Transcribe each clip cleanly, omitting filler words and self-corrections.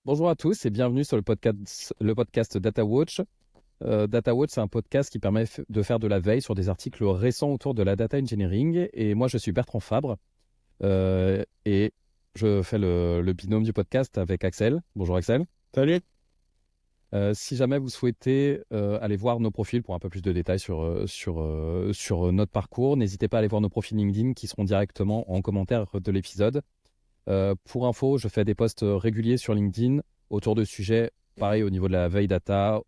Bonjour à tous et bienvenue sur le podcast DataWatch. DataWatch, c'est un podcast qui permet de faire de la veille sur des articles récents autour de la data engineering. Et moi, je suis Bertrand Fabre et je fais le binôme du podcast avec Axel. Bonjour Axel. Salut. Si jamais vous souhaitez aller voir nos profils pour un peu plus de détails sur notre parcours, n'hésitez pas à aller voir nos profils LinkedIn qui seront directement en commentaire de l'épisode. Pour info, je fais des posts réguliers sur LinkedIn autour de sujets, pareil au niveau de la veille data,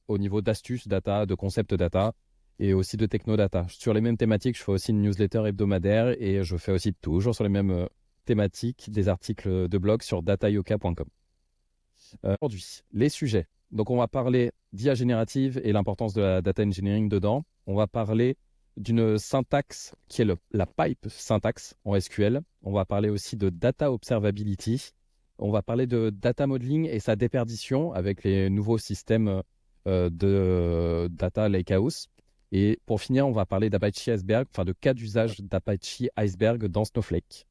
au niveau d'astuces data, de concepts data et aussi de techno data. Sur les mêmes thématiques, je fais aussi une newsletter hebdomadaire et je fais aussi toujours sur les mêmes thématiques des articles de blog sur datayoka.com. Aujourd'hui, les sujets. Donc, on va parler d'IA générative et l'importance de la data engineering dedans. On va parler d'une syntaxe qui est la pipe syntaxe en SQL. On va parler aussi de data observability. On va parler de data modeling et sa déperdition avec les nouveaux systèmes de data lakehouse. Et pour finir, on va parler d'Apache Iceberg, enfin de cas d'usage d'Apache Iceberg dans Snowflake.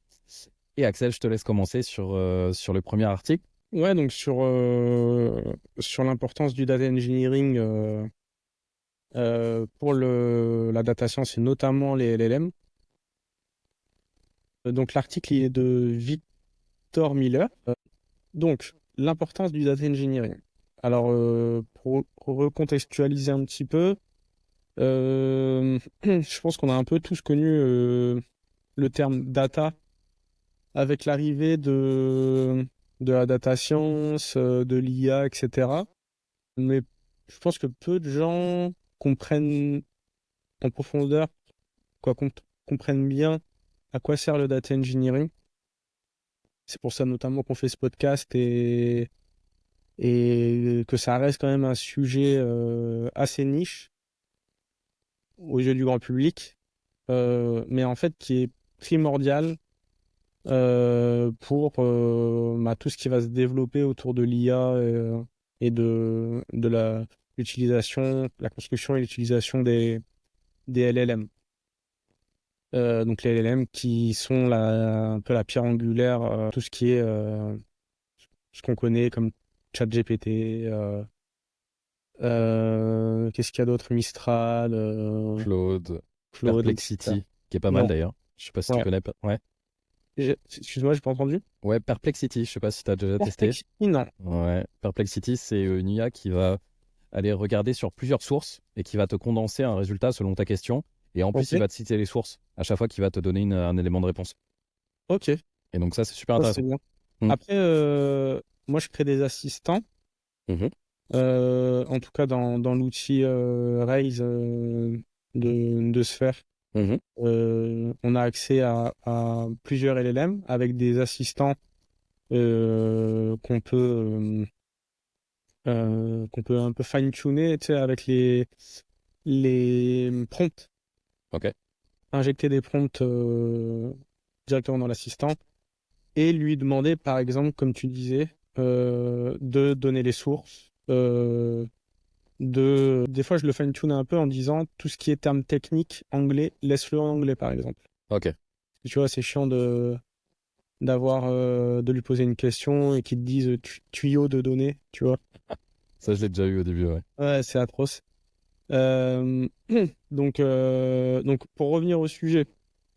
Et Axel, je te laisse commencer sur le premier article. Ouais, donc sur l'importance du data engineering pour la data science et notamment les LLM. Donc l'article il est de Victor Miller. Donc l'importance du data engineering. Alors pour recontextualiser un petit peu, je pense qu'on a un peu tous connu le terme data avec l'arrivée de la data science, de l'IA, etc. Mais je pense que peu de gens comprennent en profondeur, quoi, comprennent bien à quoi sert le data engineering. C'est pour ça notamment qu'on fait ce podcast et que ça reste quand même un sujet assez niche aux yeux du grand public, mais en fait qui est primordial pour tout ce qui va se développer autour de l'IA et de l'utilisation, la construction et l'utilisation des LLM. Donc les LLM qui sont un peu la pierre angulaire, tout ce qui est ce qu'on connaît comme ChatGPT, qu'est-ce qu'il y a d'autre? Mistral, Claude, Claude, etc. Perplexity, qui est pas mal Non, d'ailleurs. Je sais pas si tu ouais. connais. Ouais. Excuse-moi, j'ai pas entendu. Ouais, Perplexity, je sais pas si tu as déjà testé. Perplexity, non. Ouais, Perplexity, c'est une IA qui va aller regarder sur plusieurs sources et qui va te condenser un résultat selon ta question. Et en plus, il Ok, va te citer les sources à chaque fois qu'il va te donner un élément de réponse. ok, Et donc ça, c'est super ça c'est intéressant. bien. Mm. Après, moi je crée des assistants, Mhm. en tout cas dans l'outil Raise de Sphere. Mhm. On a accès à plusieurs LLM avec des assistants qu'on peut un peu fine-tuner, tu sais, avec les prompts, Ok. injecter des prompts directement dans l'assistant et lui demander, par exemple, comme tu disais, de donner les sources. Des fois, je le fine-tune un peu en disant tout ce qui est termes techniques anglais, laisse-le en anglais, par exemple. Ok. Tu vois, c'est chiant de lui poser une question et qu'il te dise tuyau de données, tu vois. Ça, je l'ai déjà eu au début, ouais. Ouais, c'est atroce. Euh, donc, pour revenir au sujet,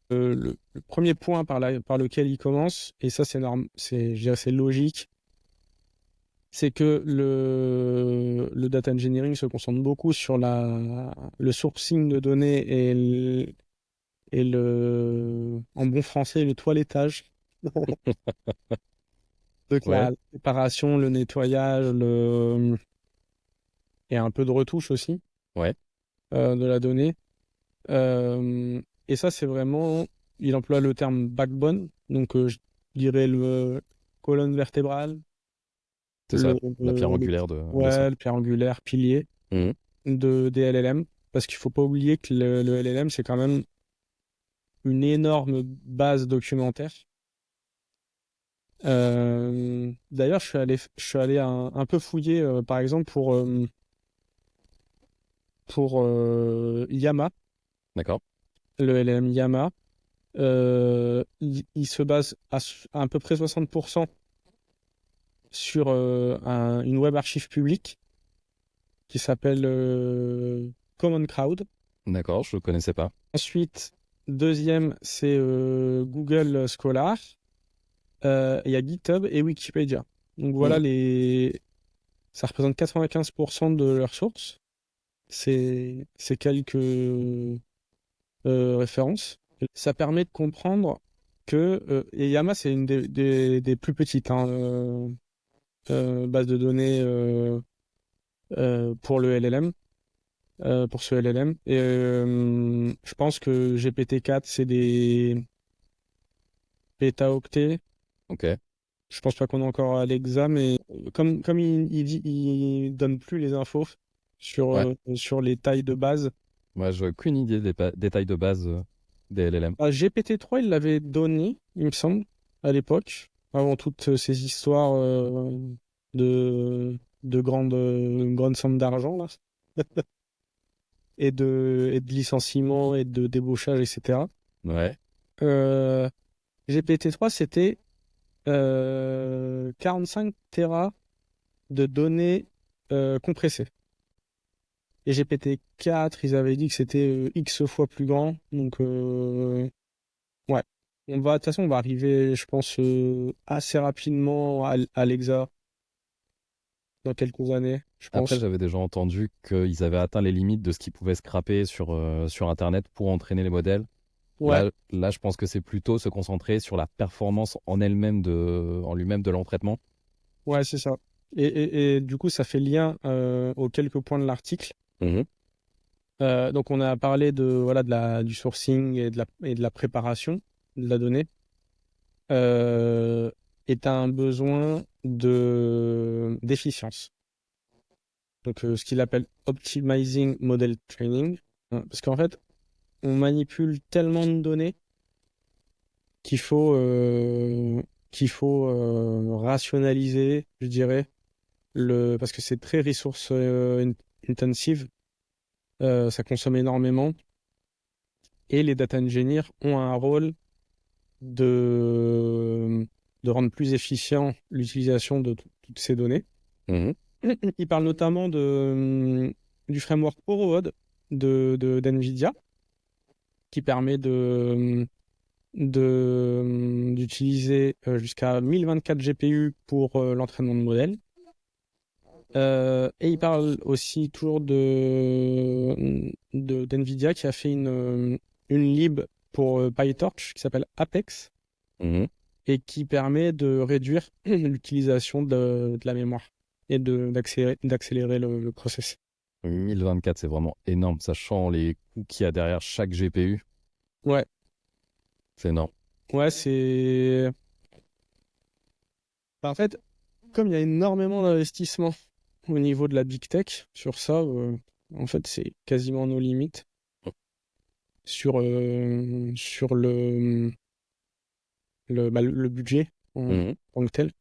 le premier point par lequel il commence, et ça je dirais c'est logique, c'est que le data engineering se concentre beaucoup sur le sourcing de données en bon français, le toilettage. Donc Ouais. la préparation, le nettoyage, et un peu de retouche aussi Ouais. de la donnée. Et ça, c'est vraiment, il emploie le terme backbone, donc je dirais le colonne vertébrale, C'est ça, la pierre le, angulaire de ça. ouais, le pierre angulaire, pilier Mhm. des LLM, parce qu'il faut pas oublier que le LLM, c'est quand même une énorme base documentaire. D'ailleurs, je suis allé un peu fouiller, par exemple, pour Llama, D'accord. le LLM Llama. Il se base à peu près 60% sur une web archive publique qui s'appelle Common Crowd. D'accord, je ne connaissais pas. Ensuite, deuxième, c'est Google Scholar. Il y a GitHub et Wikipédia. Donc voilà, Mhm. ça représente 95% de leurs sources. C'est quelques références. Ça permet de comprendre que et Yama, c'est une des plus petites hein, bases de données pour le LLM, pour ce LLM. Et je pense que GPT-4, c'est des pétaoctets. Ok. Je pense pas qu'on est encore à l'exa, mais comme il donne plus les infos Ouais. sur les tailles de base. Moi, je n'ai aucune idée des tailles de base des LLM. GPT-3, il l'avait donné, il me semble, à l'époque, avant toutes ces histoires de grandes sommes d'argent, là, et de licenciements et de débauchage, etc. Ouais. Euh, GPT-3, c'était 45 Tera de données compressées. Et GPT-4, ils avaient dit que c'était X fois plus grand. Donc, ouais. De toute façon, on va arriver, je pense, assez rapidement à l'EXA dans quelques années, je Après, pense. j'avais déjà entendu qu'ils avaient atteint les limites de ce qui pouvait scraper sur Internet pour entraîner les modèles. Ouais, Là, je pense que c'est plutôt se concentrer sur la performance en elle-même en lui-même de l'entraînement. ouais, c'est ça. Et du coup, ça fait lien aux quelques points de l'article. Mhm. Donc, on a parlé voilà, du sourcing et de la préparation de la donnée. Euh, et tu as un besoin d'efficience. Donc, ce qu'il appelle Optimizing Model Training. Parce qu'en fait, on manipule tellement de données qu'il faut, euh, qu'il faut rationaliser, je dirais, parce que c'est très ressource intensive, ça consomme énormément, et les data engineers ont un rôle de, de rendre plus efficient l'utilisation de toutes ces données. Mhm. Il parle notamment du framework Orod d'NVIDIA, qui permet d'utiliser jusqu'à 1024 GPU pour l'entraînement de modèles. Et il parle aussi toujours d'NVIDIA qui a fait une lib pour PyTorch qui s'appelle Apex Mhm. et qui permet de réduire l'utilisation de la mémoire et d'accélérer le process. 1024, c'est vraiment énorme, sachant les coûts qu'il y a derrière chaque GPU. Ouais, C'est énorme. ouais, en fait, comme il y a énormément d'investissements au niveau de la big tech sur ça, en fait, c'est quasiment nos limites sur le budget en Mhm. tant que tel.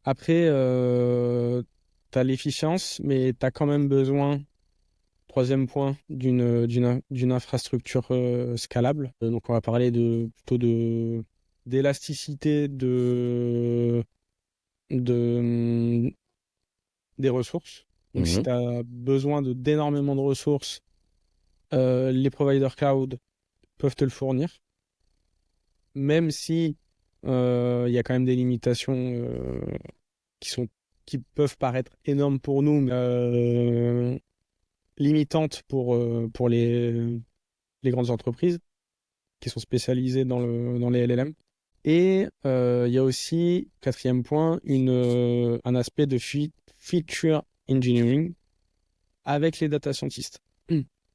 Après, tu as l'efficience, mais tu as quand même besoin, troisième point, d'une infrastructure scalable. Donc, on va parler plutôt d'élasticité de, des ressources. Donc, si Mhm. tu as besoin d'énormément de ressources, les providers cloud peuvent te le fournir, même si il y a quand même des limitations qui sont, qui peuvent paraître énormes pour nous, mais limitantes pour les grandes entreprises qui sont spécialisées dans les LLM. Et il y a aussi, quatrième point, un aspect de feature engineering avec les data scientists.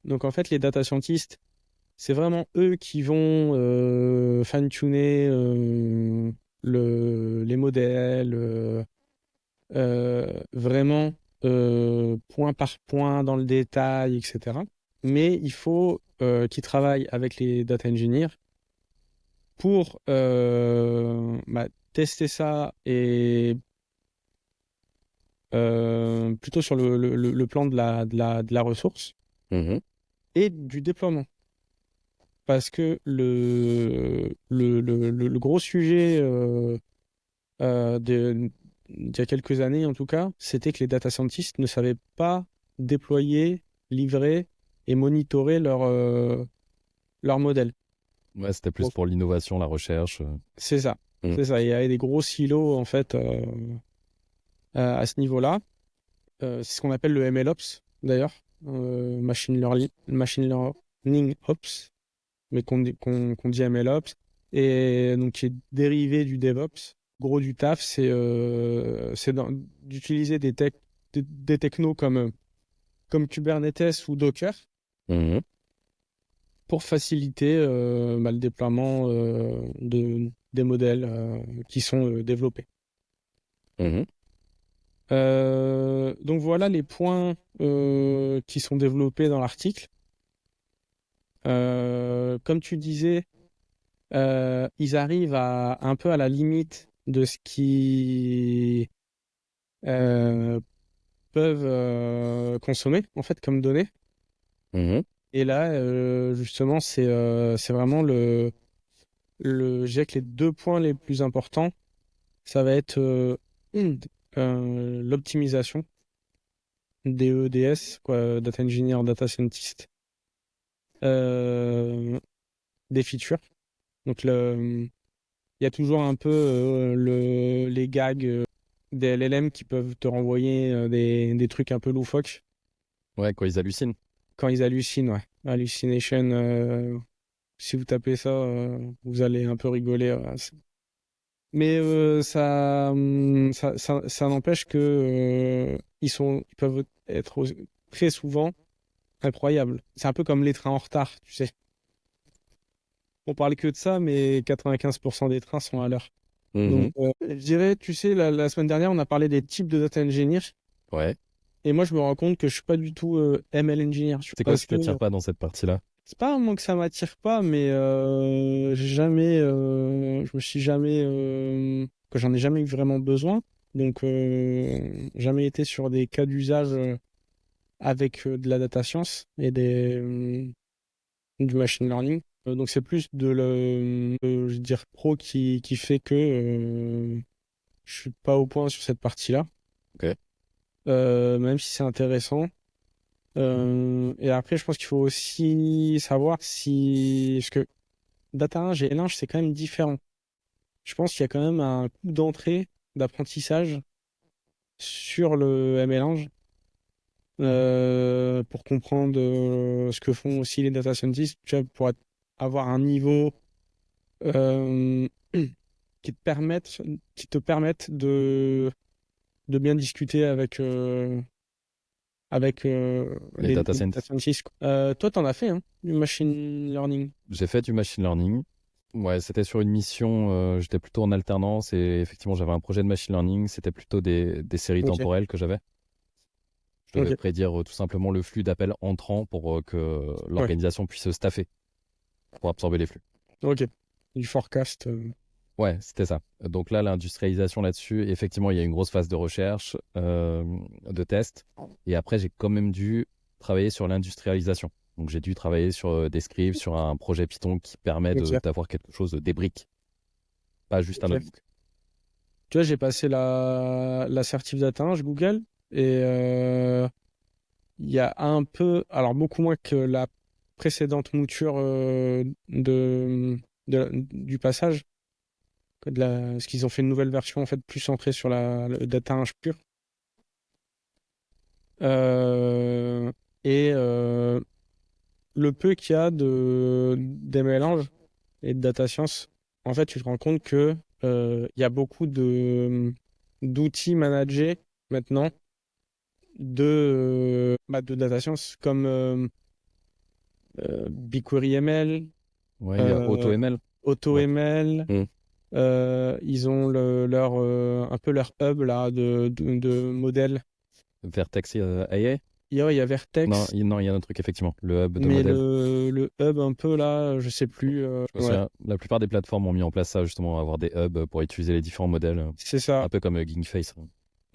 Donc en fait, les data scientists, c'est vraiment eux qui vont fine-tuner les modèles, vraiment point par point dans le détail, etc. Mais il faut qu'ils travaillent avec les data engineers pour tester ça et plutôt sur le plan de la ressource Mhm. et du déploiement. Parce que le gros sujet il y a quelques années en tout cas, c'était que les data scientists ne savaient pas déployer, livrer et monitorer leur modèle. Ouais, c'était plus Donc, pour l'innovation, la recherche. c'est ça. Mm. C'est ça. Il y avait des gros silos en fait à ce niveau-là. C'est ce qu'on appelle le MLOps d'ailleurs, Machine Learning Ops, mais qu'on dit MLOps, et donc qui est dérivé du DevOps. Gros du taf, d'utiliser des technos comme Kubernetes ou Docker Mhm. pour faciliter le déploiement des modèles qui sont développés. Mhm. Donc voilà les points qui sont développés dans l'article. Comme tu disais, ils arrivent un peu à la limite de ce qui euh, peuvent consommer en fait comme données. Mhm. Et là, justement, c'est vraiment je dirais que les deux points les plus importants, ça va être l'optimisation des EDS, quoi, Data Engineer, Data Scientist, des features. Donc, il y a toujours un peu les gags des LLM qui peuvent te renvoyer des trucs un peu loufoques Ouais, quand ils hallucinent. quand ils hallucinent, ouais. Hallucination, si vous tapez ça, vous allez un peu rigoler. Ouais. Mais ça n'empêche que ils peuvent être très souvent incroyables. C'est un peu comme les trains en retard, tu sais. On parle que de ça, mais 95% des trains sont à l'heure. Donc, Mhm. je dirais, tu sais, la semaine dernière, on a parlé des types de data engineer. Ouais. Et moi, je me rends compte que je suis pas du tout ML engineer. C'est quoi Parce qui que t'attire pas dans cette partie-là? c'est pas un mot que ça m'attire pas, mais je me suis jamais, que j'en ai jamais eu vraiment besoin. Donc, jamais été sur des cas d'usage avec de la data science et du machine learning. Donc, c'est plus je veux dire, pro qui fait que je suis pas au point sur cette partie-là, Ok. même si c'est intéressant. Et après, je pense qu'il faut aussi savoir si... Parce que Data 1 et L1, c'est quand même différent. Je pense qu'il y a quand même un coup d'entrée d'apprentissage sur le ML1 pour comprendre ce que font aussi les data scientists, tu vois, avoir un niveau euh, qui te permette de bien discuter avec Les data les data scientists. scientists. Toi, t'en as fait, hein, du machine learning. J'ai fait du machine learning. Ouais, c'était sur une mission, j'étais plutôt en alternance et effectivement j'avais un projet de machine learning. C'était plutôt des séries Ok, temporelles que j'avais. Je devais ok, prédire tout simplement le flux d'appels entrants pour que ouais, l'organisation puisse se staffer pour absorber les flux. ok. Du forecast. Ouais, c'était ça. Donc là, l'industrialisation là-dessus, effectivement, il y a une grosse phase de recherche, de test. Et après, j'ai quand même dû travailler sur l'industrialisation. Donc j'ai dû travailler sur des scripts, sur un projet Python qui permet Ok, d'avoir quelque chose des briques, pas juste un ok. notebook. Tu vois, j'ai passé la certif data 1, je Google, et il y a un peu, alors beaucoup moins que la précédente mouture du passage, parce qu'ils ont fait une nouvelle version en fait plus centrée sur le data 1 pur. Euh, et le peu qu'il y a des mélanges et de data science, en fait, tu te rends compte que il y a beaucoup d'outils managés maintenant de data science comme BigQuery ML, Ouais, il y a euh, AutoML. Ouais. AutoML. Hmm. Ils ont un peu leur hub là de modèles. Vertex AI? Il y a Non, Vertex, non, il y a un autre truc, effectivement. Le hub de mais modèle. le hub un peu là, je sais plus. Je me Ouais, souviens, la plupart des plateformes ont mis en place ça, justement, avoir des hubs pour utiliser les différents modèles. c'est ça. Un peu comme Gingface.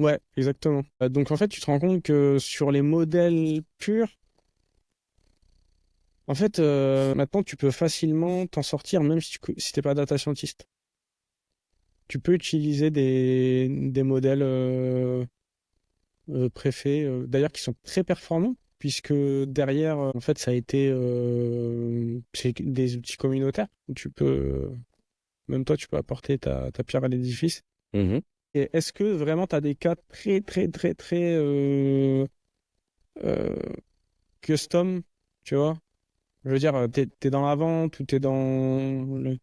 Ouais, exactement. Donc en fait, tu te rends compte que sur les modèles purs, en fait, maintenant tu peux facilement t'en sortir même si t'es pas data scientist. tu peux utiliser des modèles préfaits, d'ailleurs, qui sont très performants, puisque derrière, en fait, ça a été c'est des outils communautaires où tu peux, même toi, tu peux apporter ta pierre à l'édifice. Mhm. Et est-ce que vraiment tu as des cas très, très, très, très euh, custom, tu vois? Je veux dire, t'es dans la vente ou t'es dans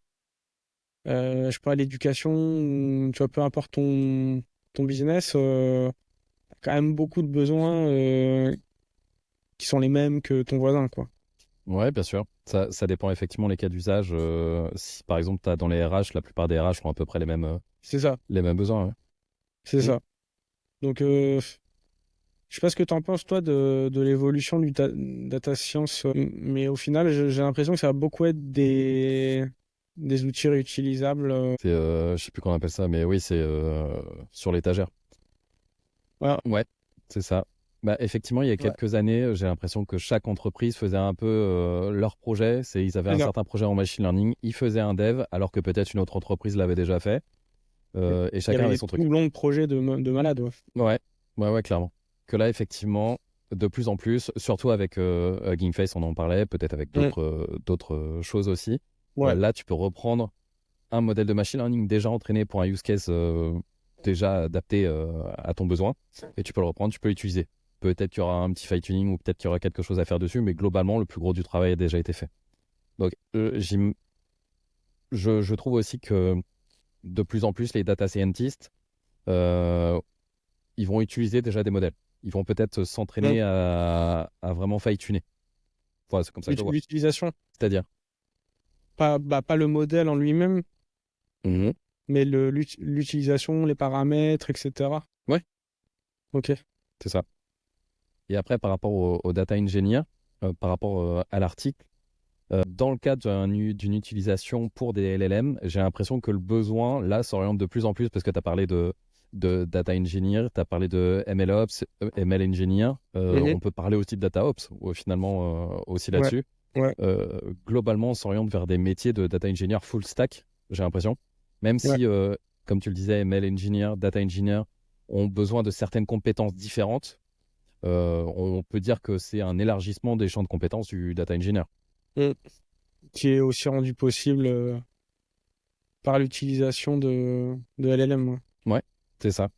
je sais pas, l'éducation, ou, tu vois, peu importe ton business, t'as quand même beaucoup de besoins qui sont les mêmes que ton voisin, quoi. Ouais, bien sûr. Ça dépend effectivement les cas d'usage. Si par exemple, tu as dans les RH, la plupart des RH ont à peu près C'est ça, les mêmes besoins. c'est Ouais. ça. Donc, je sais pas ce que tu en penses, toi, de l'évolution du data science, mais au final, j'ai l'impression que ça va beaucoup être des outils réutilisables. Je sais plus comment on appelle ça, mais oui, c'est sur l'étagère. Voilà. Ouais, c'est ça. Bah, effectivement, il y a Ouais, quelques années, j'ai l'impression que chaque entreprise faisait un peu leur projet. Ils avaient c'est un ça. certain projet en machine learning, ils faisaient un dev, alors que peut-être une autre entreprise l'avait déjà fait. Et Il y chacun avait avait des son truc. tout longs projets de malades, ouais. Ouais, ouais, clairement. Que là, effectivement, de plus en plus, surtout avec Gameface, on en parlait, peut-être avec Mm. d'autres choses aussi. Ouais, Là, tu peux reprendre un modèle de machine learning déjà entraîné pour un use case déjà adapté à ton besoin, et tu peux le reprendre, tu peux l'utiliser. Peut-être qu'il y aura un petit fine-tuning ou peut-être qu'il y aura quelque chose à faire dessus, mais globalement, le plus gros du travail a déjà été fait. Donc, je trouve aussi que de plus en plus, les data scientists, euh, ils vont utiliser déjà des modèles. Ils vont peut-être Mm. s'entraîner à vraiment fine-tuner. Voilà, c'est comme ça que je le vois. L'utilisation, C'est-à-dire. pas le modèle en lui-même, Mhm. mais l'utilisation, les paramètres, etc. Ouais, Ok. c'est ça. Et après, par rapport au data engineer, par rapport à l'article, dans le cadre d'une utilisation pour des LLM, j'ai l'impression que le besoin, là, s'oriente de plus en plus parce que tu as parlé de data engineer, tu as parlé de MLOps, ML engineer. Mhm. On peut parler aussi de data ops, finalement, aussi Ouais, là-dessus. ouais, Globalement, on s'oriente vers des métiers de data engineer full stack, j'ai l'impression. Même ouais. si, comme tu le disais, ML engineer, data engineer ont besoin de certaines compétences différentes, on peut dire que c'est un élargissement des champs de compétences du data engineer. Mm. Qui est aussi rendu possible par l'utilisation de LLM, ouais. Ouais, c'est ça.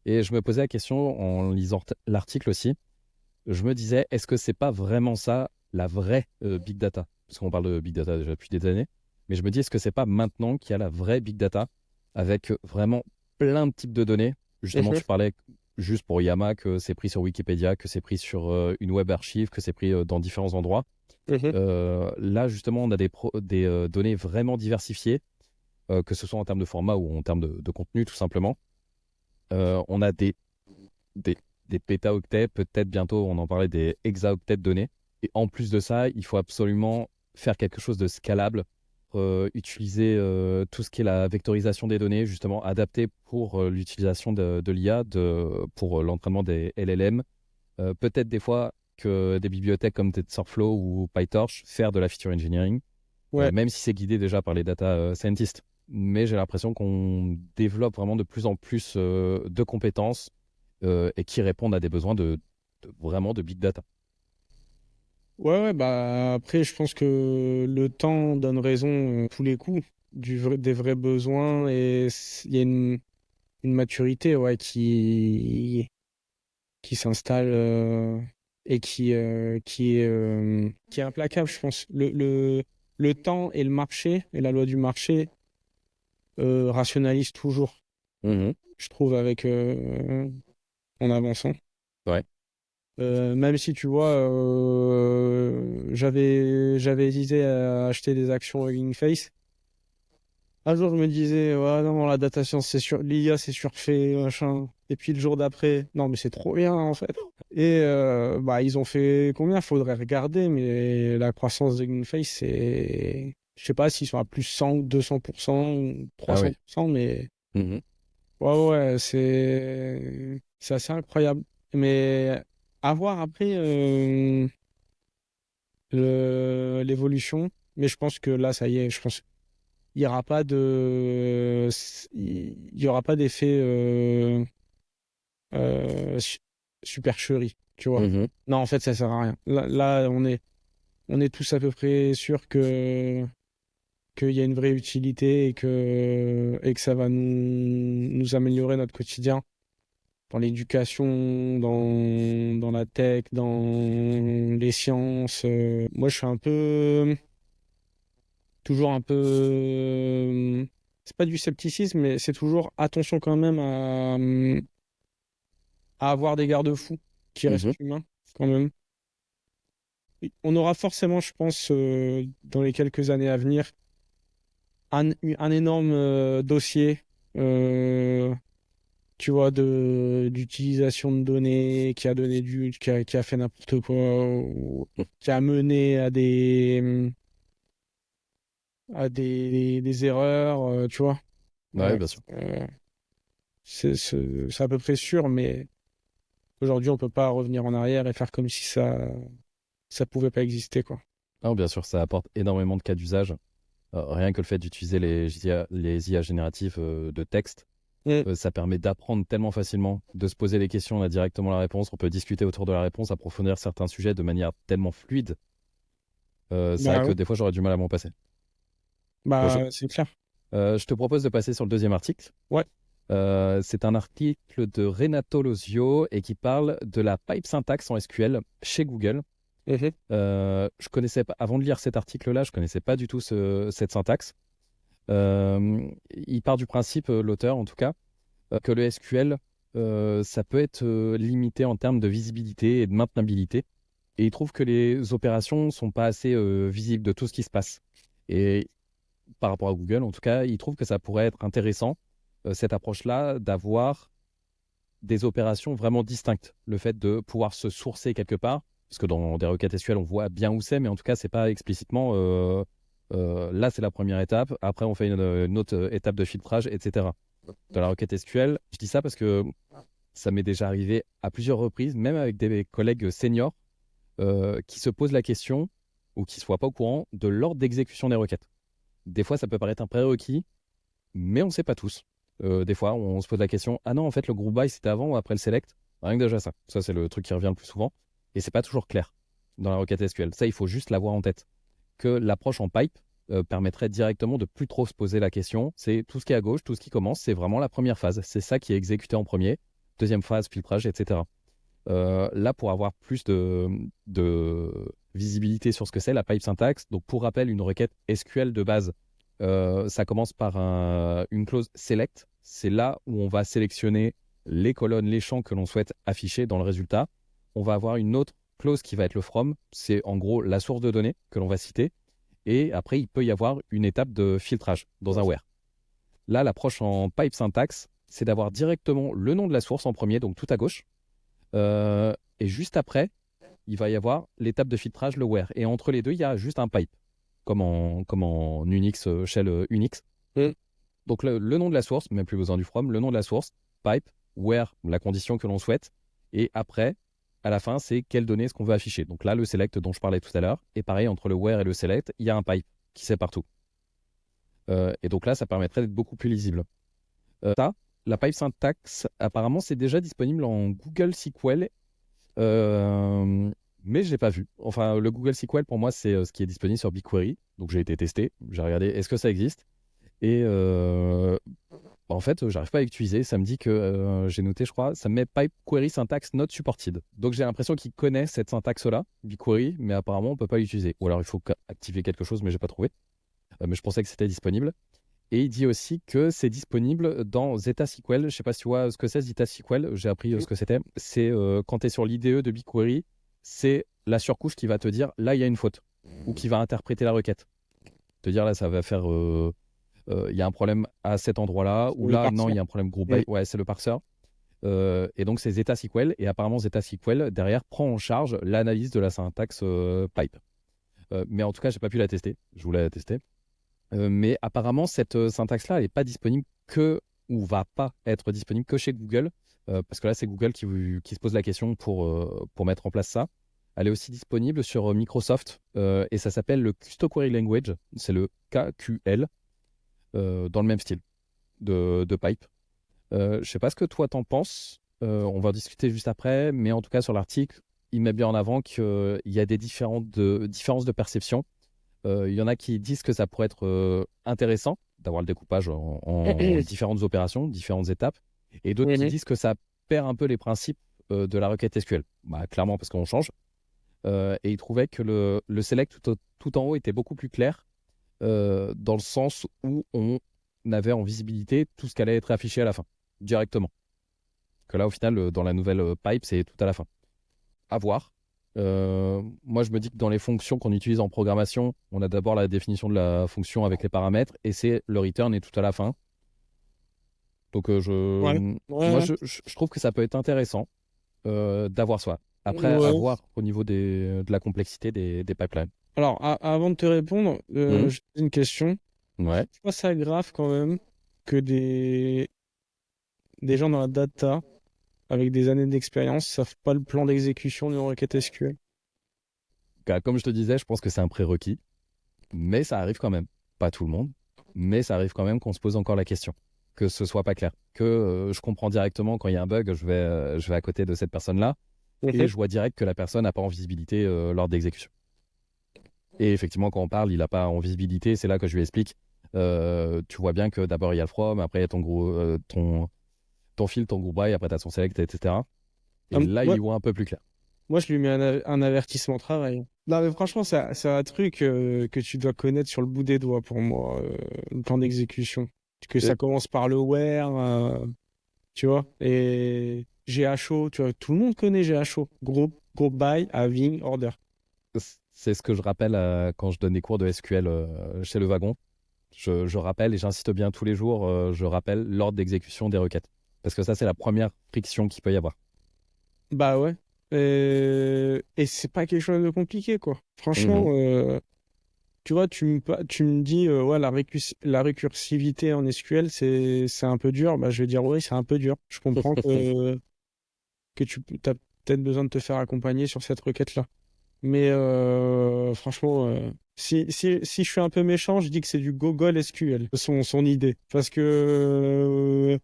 Et je me posais la question en lisant l'article aussi. Je me disais, est-ce que c'est pas vraiment ça la vraie big data? Parce qu'on parle de big data déjà depuis des années. Mais je me dis, est-ce que c'est pas maintenant qu'il y a la vraie big data avec vraiment plein de types de données? Justement, Mhm. tu parlais juste pour Yama que c'est pris sur Wikipédia, que c'est pris sur une web archive, que c'est pris dans différents endroits. Mhm. Là, justement, on a des données vraiment diversifiées, que ce soit en termes de format ou en termes de contenu, tout simplement. On a des, des pétaoctets, peut-être bientôt, on en parlait des hexaoctets de données. Et en plus de ça, il faut absolument faire quelque chose de scalable, utiliser tout ce qui est la vectorisation des données, justement adapté pour l'utilisation de l'IA, pour l'entraînement des LLM. Peut-être des fois que des bibliothèques comme TensorFlow ou PyTorch faire de la feature engineering, Ouais. même si c'est guidé déjà par les data scientists. Mais j'ai l'impression qu'on développe vraiment de plus en plus de compétences et qui répondent à des besoins vraiment de big data. Ouais, ouais, bah après, je pense que le temps donne raison tous les coups des vrais besoins et il y a une maturité, ouais, qui s'installe et qui est implacable, je pense. Le temps et le marché et la loi du marché rationalisent toujours, Mhm. je trouve, en avançant. Ouais. Même si tu vois, j'avais hésité à acheter des actions Hugging Face. Un jour, je me disais, ouais, non, la data science, c'est sûr, l'IA, c'est surfait, machin. Et puis le jour d'après, non, mais c'est trop bien, en fait. Et bah, ils ont fait combien? Faudrait regarder, mais la croissance de Hugging Face, c'est. Je sais pas s'ils sont à plus 100 ou 200% ou Ah oui. 300%, mais Mhm. ouais, ouais, c'est assez incroyable. Mais à voir après. L'évolution. Mais je pense que là, ça y est, je pense. il y aura pas il y aura pas d'effet euh, su- supercherie, tu vois. Mhm. Non, en fait, ça sert à rien. Là, on est tous à peu près sûrs qu'il y a une vraie utilité et que ça va nous améliorer notre quotidien dans l'éducation, dans la tech, dans les sciences. Moi, je suis toujours un peu, c'est pas du scepticisme, mais c'est toujours attention quand même à avoir des garde-fous qui restent Mhm. humains quand même. On aura forcément, je pense, dans les quelques années à venir, un énorme dossier, euh, tu vois, d'utilisation de données qui a fait n'importe quoi, ou qui a mené des erreurs, tu vois. Ouais, Euh, bien sûr. euh, c'est à peu près sûr, mais aujourd'hui, on peut pas revenir en arrière et faire comme si ça pouvait pas exister, quoi. Non, bien sûr, ça apporte énormément de cas d'usage. Rien que le fait d'utiliser les IA génératives de texte, Mm. ça permet d'apprendre tellement facilement, de se poser les questions, on a directement la réponse, on peut discuter autour de la réponse, approfondir certains sujets de manière tellement fluide. C'est vrai Bah que ouais, des fois, j'aurais du mal à m'en passer. Bon, c'est clair. je te propose de passer sur le deuxième article. Ouais. C'est un article de Renato Losio et qui parle de la pipe syntaxe en SQL chez Google. Mhm. Je connaissais pas, avant de lire cet article-là, je connaissais pas du tout cette syntaxe. Il part du principe, l'auteur en tout cas, que le SQL, ça peut être limité en termes de visibilité et de maintenabilité. Et il trouve que les opérations sont pas assez visibles de tout ce qui se passe. Et par rapport à Google, en tout cas, il trouve que ça pourrait être intéressant, cette approche-là, d'avoir des opérations vraiment distinctes. Le fait de pouvoir se sourcer quelque part, parce que dans des requêtes SQL, on voit bien où c'est, mais en tout cas, c'est pas explicitement là, c'est la première étape. Après, on fait une autre étape de filtrage, etc. Dans la requête SQL, je dis ça parce que ça m'est déjà arrivé à plusieurs reprises, même avec des collègues seniors, qui se posent la question ou qui ne soient pas au courant de l'ordre d'exécution des requêtes. Des fois, ça peut paraître un prérequis, mais on ne sait pas tous. Des fois, on se pose la question, ah non, en fait, le group by, c'était avant ou après le select? Rien que déjà ça. Ça, c'est le truc qui revient le plus souvent. Et c'est pas toujours clair dans la requête SQL. Ça, il faut juste l'avoir en tête. Que l'approche en pipe permettrait directement de plus trop se poser la question. C'est tout ce qui est à gauche, tout ce qui commence, c'est vraiment la première phase. C'est ça qui est exécuté en premier. Deuxième phase, filtrage, etc. Là, pour avoir plus de visibilité sur ce que c'est, la pipe syntaxe, donc pour rappel, une requête SQL de base, ça commence par une clause select. C'est là où on va sélectionner les colonnes, les champs que l'on souhaite afficher dans le résultat. On va avoir une autre clause qui va être le from. C'est en gros la source de données que l'on va citer. Et après, il peut y avoir une étape de filtrage dans un where. Là, l'approche en pipe syntaxe, c'est d'avoir directement le nom de la source en premier, donc tout à gauche. Et juste après, il va y avoir l'étape de filtrage, le where. Et entre les deux, il y a juste un pipe, comme en Unix, shell Unix. Mm. Donc le nom de la source, même plus besoin du from, le nom de la source, pipe, where, la condition que l'on souhaite. Et après, à la fin, c'est quelles données est-ce qu'on veut afficher. Donc là, le select dont je parlais tout à l'heure. Et pareil, entre le where et le select, il y a un pipe qui sépare tout. Et donc là, ça permettrait d'être beaucoup plus lisible. Ça, la pipe syntax, apparemment, c'est déjà disponible en Google SQL, mais je l'ai pas vu. Enfin, le Google SQL, pour moi, c'est ce qui est disponible sur BigQuery. Donc, j'ai été testé. J'ai regardé, est-ce que ça existe? Et en fait, j'arrive pas à l'utiliser. Ça me dit que j'ai noté, je crois, ça me met pipe query syntax not supported. Donc, j'ai l'impression qu'il connaît cette syntaxe-là, BigQuery, mais apparemment, on peut pas l'utiliser. Ou alors, il faut activer quelque chose, mais j'ai pas trouvé. Mais je pensais que c'était disponible. Et il dit aussi que c'est disponible dans Zeta SQL. Je ne sais pas si tu vois ce que c'est, Zeta SQL. J'ai appris ce que c'était. C'est quand tu es sur l'IDE de BigQuery, c'est la surcouche qui va te dire là, il y a une faute ou qui va interpréter la requête. Te dire là, ça va faire. Il y a un problème à cet endroit-là ou Le là, non, il parseur. y a un problème group Mm. by. Ouais, c'est le parseur. Et donc, c'est Zeta SQL. Et apparemment, Zeta SQL, derrière, prend en charge l'analyse de la syntaxe pipe. Mais en tout cas, j'ai pas pu la tester. Je voulais la tester. Mais apparemment, cette syntaxe-là, elle n'est pas disponible que, ou va pas être disponible que chez Google, parce que là, c'est Google qui se pose la question pour mettre en place ça. Elle est aussi disponible sur Microsoft, et ça s'appelle le Custo Query Language, c'est le KQL. dans le même style de pipe. Je sais pas ce que toi t'en penses. On va en discuter juste après, mais en tout cas sur l'article, il met bien en avant qu'il y a des différences de perception. Il y en a qui disent que ça pourrait être intéressant d'avoir le découpage en différentes opérations, différentes étapes, et d'autres qui disent que ça perd un peu les principes de la requête SQL. Bah, clairement parce qu'on change. Et ils trouvaient que le select tout en haut était beaucoup plus clair dans le sens où on avait en visibilité tout ce qui allait être affiché à la fin, directement. Que là, au final, dans la nouvelle pipe, c'est tout à la fin. À voir. Moi, je me dis que dans les fonctions qu'on utilise en programmation, on a d'abord la définition de la fonction avec les paramètres et c'est le return est tout à la fin. Donc, Ouais, moi, ouais, je trouve que ça peut être intéressant d'avoir ça. Après, à ouais. voir au niveau de la complexité des pipelines. Alors, avant de te répondre, Mhm. j'ai une question. Ouais. Je trouve ça grave quand même que des gens dans la data, avec des années d'expérience, savent pas le plan d'exécution d'une requête SQL. Comme je te disais, je pense que c'est un prérequis, mais ça arrive quand même. Pas tout le monde, mais ça arrive quand même qu'on se pose encore la question, que ce soit pas clair, que je comprends directement quand il y a un bug, je vais à côté de cette personne-là et Mhm. je vois direct que la personne n'a pas en visibilité lors d'exécution. Et effectivement, quand on parle, il n'a pas en visibilité, c'est là que je lui explique. Tu vois bien que d'abord il y a le from, après il y a ton fil, ton group by, après tu as son select, etc. Et là, il Moi, y voit un peu plus clair. moi, je lui mets un avertissement travail. Non, mais franchement, c'est un truc que tu dois connaître sur le bout des doigts pour moi, le plan d'exécution. Que Et ça commence par le where, tu vois, et GHO, tu vois, tout le monde connaît GHO. Group by, having, order. c'est ce que je rappelle quand je donne des cours de SQL chez le wagon. Je rappelle et j'insiste bien tous les jours, je rappelle l'ordre d'exécution des requêtes. Parce que ça, c'est la première friction qu'il peut y avoir. Bah ouais. Et c'est pas quelque chose de compliqué, quoi. Franchement, Mhm. tu vois, tu me dis, ouais, la récursivité en SQL, c'est un peu dur. Bah, je vais dire, oui, c'est un peu dur. Je comprends que tu as peut-être besoin de te faire accompagner sur cette requête-là. Mais franchement, si je suis un peu méchant, je dis que c'est du Gogol SQL, son idée. Parce que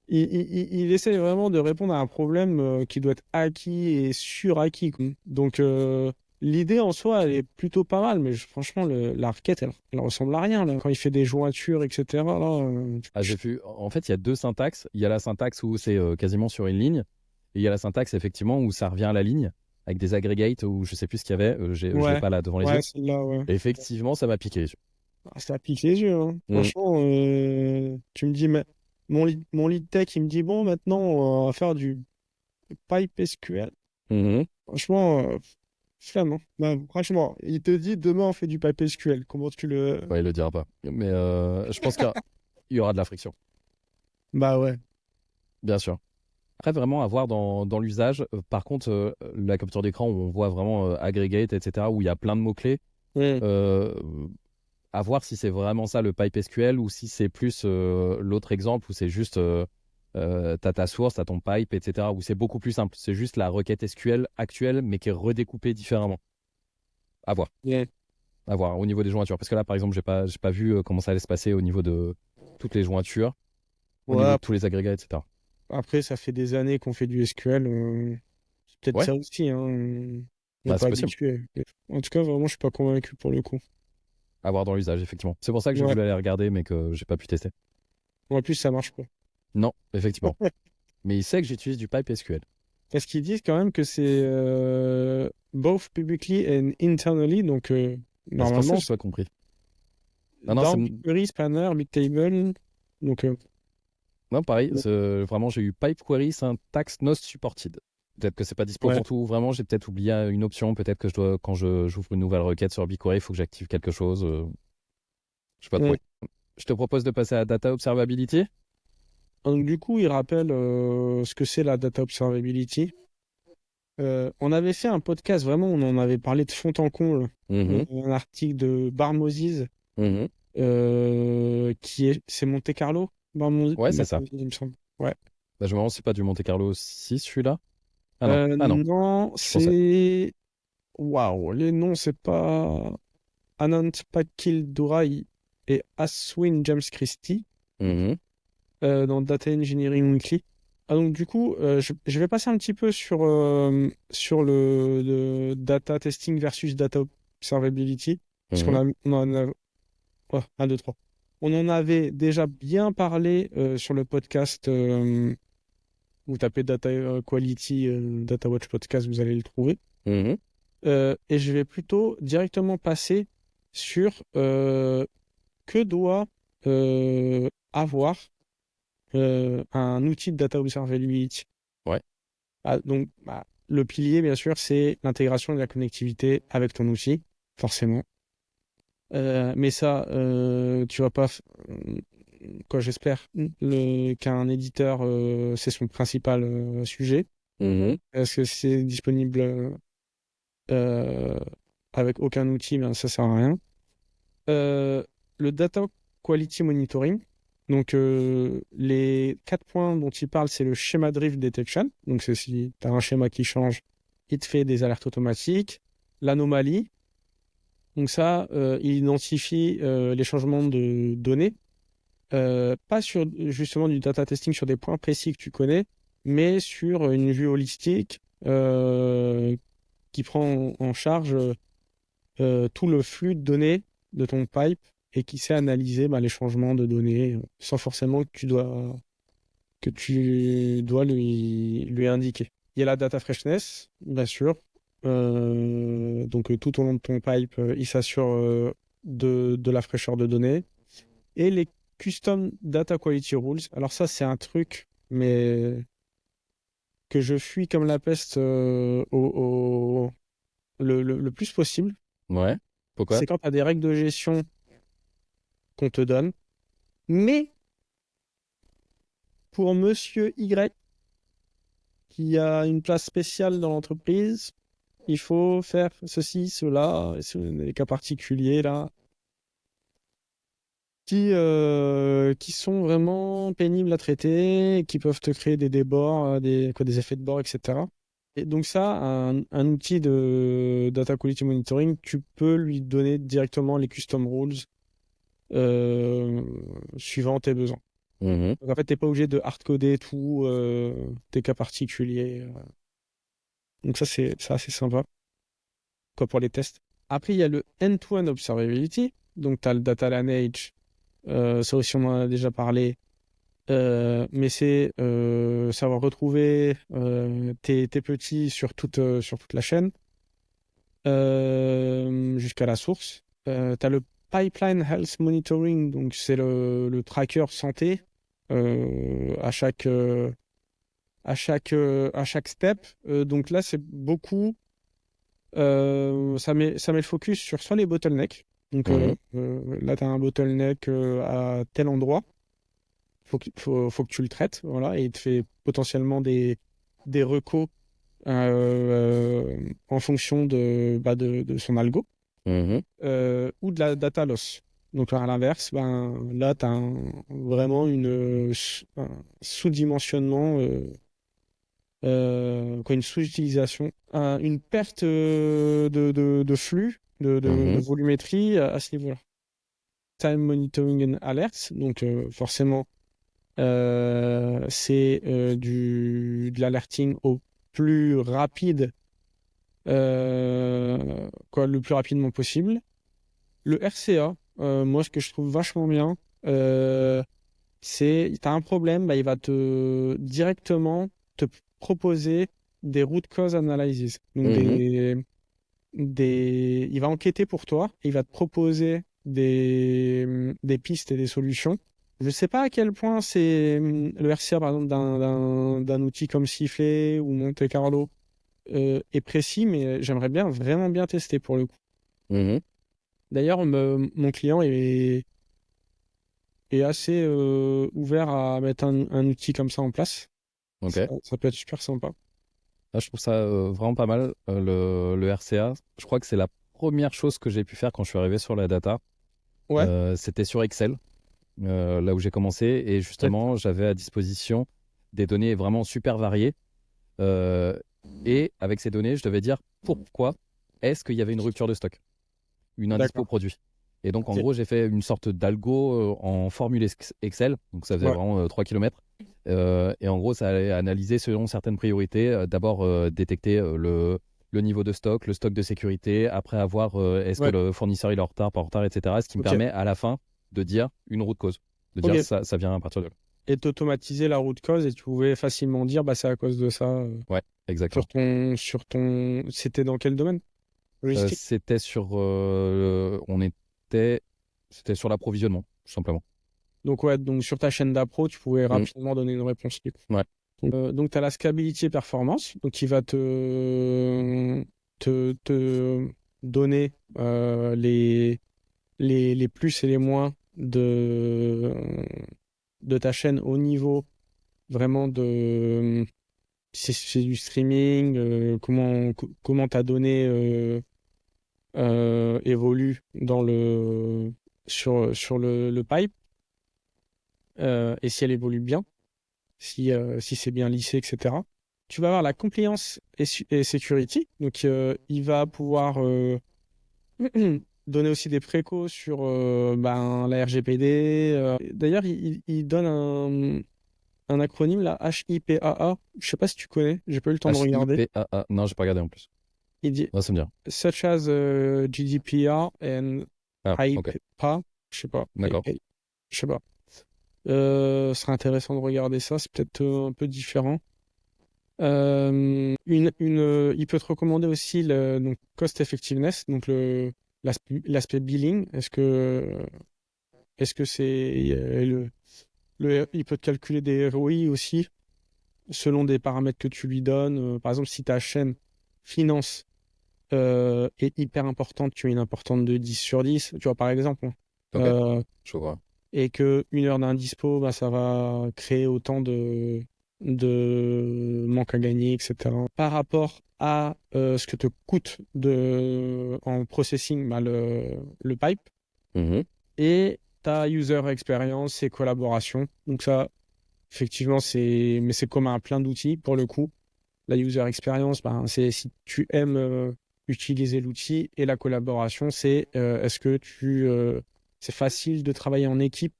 il essaie vraiment de répondre à un problème qui doit être acquis et suracquis, quoi. Donc, l'idée en soi, elle est plutôt pas mal, mais franchement, la requête, elle ressemble à rien, là. Quand il fait des jointures, etc., là, Ah, j'ai vu. En fait, il y a deux syntaxes. Il y a la syntaxe où c'est quasiment sur une ligne. Et il y a la syntaxe, effectivement, où ça revient à la ligne, avec des aggregates, ou je sais plus ce qu'il y avait. Je l'ai ouais, pas là devant les ouais, yeux. celle-là, ouais. Effectivement, ça m'a piqué les yeux. Ah, ça pique les yeux, hein. Mhm. Franchement, tu me dis, mais mon lead tech, il me dit, bon, maintenant, on va faire du pipe SQL. Mhm. Franchement, flemme, hein. Bah, franchement, il te dit, demain, on fait du pipe SQL. Comment tu le... Ouais, il le dira pas. Mais je pense qu'il y aura de la friction, Bah ouais. bien sûr. Après, vraiment, à voir dans l'usage. Par contre, la capture d'écran où on voit vraiment aggregate, etc., où il y a plein de mots-clés, Hmm. euh, à voir si c'est vraiment ça le pipe SQL ou si c'est plus l'autre exemple où c'est juste t'as ta source, t'as ton pipe, etc., où c'est beaucoup plus simple. C'est juste la requête SQL actuelle, mais qui est redécoupée différemment. À voir. Yeah. À voir au niveau des jointures. Parce que là, par exemple, j'ai pas vu comment ça allait se passer au niveau de toutes les jointures, au niveau Ouais, de tous les agrégats, etc. après, ça fait des années qu'on fait du SQL. C'est peut-être Ouais, ça aussi, hein. On n'est bah, c'est pas possible. habitué. En tout cas, vraiment, je suis pas convaincu pour le coup. À voir dans l'usage, effectivement. C'est pour ça que j'ai Ouais. voulu aller regarder, mais que j'ai pas pu tester. En plus, ça marche pas. Non, effectivement. Mais il sait que j'utilise du pipe SQL. Parce qu'ils disent quand même que c'est both publicly and internally. Donc, Bah, c'est pour ça normalement, que j'ai pas compris. Non, non, dans BigQuery, Spanner, Bigtable. Donc, non, pareil, bon, vraiment, j'ai eu pipe query syntax not supported. Peut-être que c'est pas dispo ouais. pour tout. Vraiment, j'ai peut-être oublié une option. Peut-être que je dois, quand j'ouvre une nouvelle requête sur BigQuery, il faut que j'active quelque chose. Je sais pas Mm. trouvé. Je te propose de passer à Data Observability. Donc, du coup, il rappelle ce que c'est la data observability. On avait fait un podcast, vraiment, on en avait parlé de fond en comble. Mhm, Un article de Bar Moses, mhm. c'est Monte Carlo, Ouais, c'est ça. Il me semble. Ouais. Bah, je me demande si c'est pas du Monte Carlo 6, celui-là. Ah non, ah non, Non, je pensais. waouh, les noms, c'est pas Anant Pakil Durai. et Aswin James Christie Mhm. dans Data Engineering Weekly. Ah, donc du coup, je vais passer un petit peu sur le data testing versus data observability, parce Mhm. on en a, oh, 1, 2, 3. On en avait déjà bien parlé sur le podcast. Vous tapez Data Quality, Data Watch Podcast, vous allez le trouver. Mhm. Et je vais plutôt directement passer sur que doit avoir un outil de data observability. Ouais. Ah, donc, bah, le pilier, bien sûr, c'est l'intégration et la connectivité avec ton outil, forcément. Mais ça, tu vas pas, quoi, j'espère, qu'un éditeur, c'est son principal sujet. Mhm. Est-ce que c'est disponible euh, avec aucun outil? Ben, ça sert à rien. Euh, le data quality monitoring. Donc, les 4 points dont il parle, c'est le schéma drift detection. Donc, c'est si tu as un schéma qui change, il te fait des alertes automatiques. L'anomalie. Donc, ça, il identifie les changements de données. Pas sur justement du data testing sur des points précis que tu connais, mais sur une vue holistique qui prend en charge tout le flux de données de ton pipe et qui sait analyser bah, les changements de données sans forcément que tu dois lui indiquer. Il y a la data freshness, bien sûr. Donc tout au long de ton pipe, il s'assure de la fraîcheur de données. Et les custom data quality rules. Alors ça, c'est un truc, mais que je fuis comme la peste le plus possible. Ouais. Pourquoi? C'est quand tu as des règles de gestion qu'on te donne. Mais pour Monsieur Y, qui a une place spéciale dans l'entreprise, il faut faire ceci, cela, et sur des cas particuliers là, qui sont vraiment pénibles à traiter, qui peuvent te créer des débords, des effets de bord, etc. Et donc ça, un outil de data quality monitoring, tu peux lui donner directement les custom rules euh, suivant tes besoins. Mhm. Donc en fait, t'es pas obligé de hardcoder tout tes cas particuliers. Donc ça, c'est assez sympa, quoi, pour les tests. Après, il y a le end-to-end observability. Donc, tu as le data lineage. Ça aussi, on en a déjà parlé. Mais c'est savoir retrouver tes petits sur toute la chaîne jusqu'à la source. Tu as le pipeline health monitoring. Donc, c'est le tracker santé à chaque step. Donc là, c'est beaucoup. Ça met le focus sur soit les bottlenecks. Donc Mhm. là, tu as un bottleneck à tel endroit. Faut que tu le traites. Voilà, et il te fait potentiellement des recos en fonction de son algo Mhm. ou de la data loss. Donc à l'inverse, ben, là, tu as vraiment un sous-dimensionnement une sous-utilisation, une perte de flux, de Mhm. volumétrie à ce niveau-là. Time monitoring and alerts, donc forcément, c'est de l'alerting au plus rapide, le plus rapidement possible. Le RCA, moi, ce que je trouve vachement bien, c'est, tu as un problème, bah, il va directement te proposer des root cause analysis. Donc Mhm. il va enquêter pour toi et il va te proposer des pistes et des solutions. Je ne sais pas à quel point c'est le RCA, par exemple, d'un outil comme Sifflé ou Monte Carlo est précis, mais j'aimerais bien, vraiment bien tester pour le coup. Mhm. D'ailleurs, mon client est assez ouvert à mettre un outil comme ça en place. Ok. Ça peut être super sympa. Ah, je trouve ça vraiment pas mal, le RCA. Je crois que c'est la première chose que j'ai pu faire quand je suis arrivé sur la data. Ouais, C'était sur Excel, là où j'ai commencé. Et ouais, justement, j'avais à disposition des données vraiment super variées. Euh, et avec ces données, je devais dire pourquoi est-ce qu'il y avait une rupture de stock, une indispo d'accord. produit. Et donc, en Ok. gros, j'ai fait une sorte d'algo en formule Excel. Donc, ça faisait Ouais. vraiment 3 km. Et en gros, ça allait analyser selon certaines priorités. D'abord, détecter le niveau de stock, le stock de sécurité. Après, avoir est-ce que Ouais. le fournisseur il est en retard, pas en retard, etc. Ce qui me Ok. permet à la fin de dire une route cause. De dire Ok. ça vient à partir de là. Et t'automatiser la route cause et tu pouvais facilement dire bah c'est à cause de ça. Ouais, exactement. C'était dans quel domaine? Logistique. C'était sur. C'était sur l'approvisionnement, tout simplement. Donc ouais, donc sur ta chaîne d'appro, tu pouvais Mm. rapidement donner une réponse libre. Ouais. Donc tu as la scalability et performance, donc qui va te donner les plus et les moins de ta chaîne au niveau vraiment de si c'est du streaming, comment ta donnée évolue sur le pipe, et si elle évolue bien, si c'est bien lissé, etc. Tu vas avoir la compliance et security. Donc, il va pouvoir donner aussi des précaux sur la RGPD. D'ailleurs, il donne un acronyme, là, HIPAA. Je sais pas si tu connais, j'ai pas eu le temps de regarder. HIPAA. Non, j'ai pas regardé en plus. Il dit Non, ça me dit rien. such as GDPR and Ah, ok. HIPAA. Je sais pas. D'accord. Je sais pas. Ce serait intéressant de regarder ça. C'est peut-être un peu différent. Il peut te recommander aussi donc cost effectiveness, donc l'aspect billing. Est-ce que c'est il peut te calculer des ROI aussi selon des paramètres que tu lui donnes. Par exemple, si ta chaîne finance est hyper importante, tu as une importante de 10 sur 10, tu vois, par exemple, hein, Ok. euh, Je vois. et que 1 heure d'indispo, bah, ça va créer autant de manque à gagner, etc. Par rapport à ce que te coûte en processing bah, le pipe Mhm. et ta user experience et collaboration. Donc ça, effectivement, mais c'est commun à plein d'outils pour le coup. La user experience, ben, c'est si tu aimes utiliser l'outil, et la collaboration, c'est est-ce que c'est facile de travailler en équipe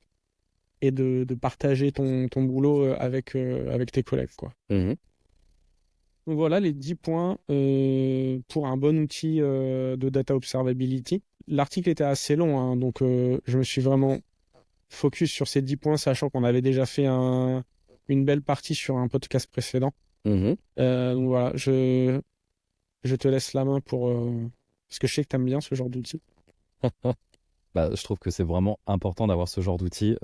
et de partager ton boulot avec tes collègues, quoi. Mhm. Donc voilà les 10 points pour un bon outil de data observability. L'article était assez long, hein, donc je me suis vraiment focus sur ces 10 points, sachant qu'on avait déjà fait une belle partie sur un podcast précédent. Mhm. Donc voilà, je te laisse la main parce que je sais que tu aimes bien ce genre d'outil. Bah, je trouve que c'est vraiment important d'avoir ce genre d'outil.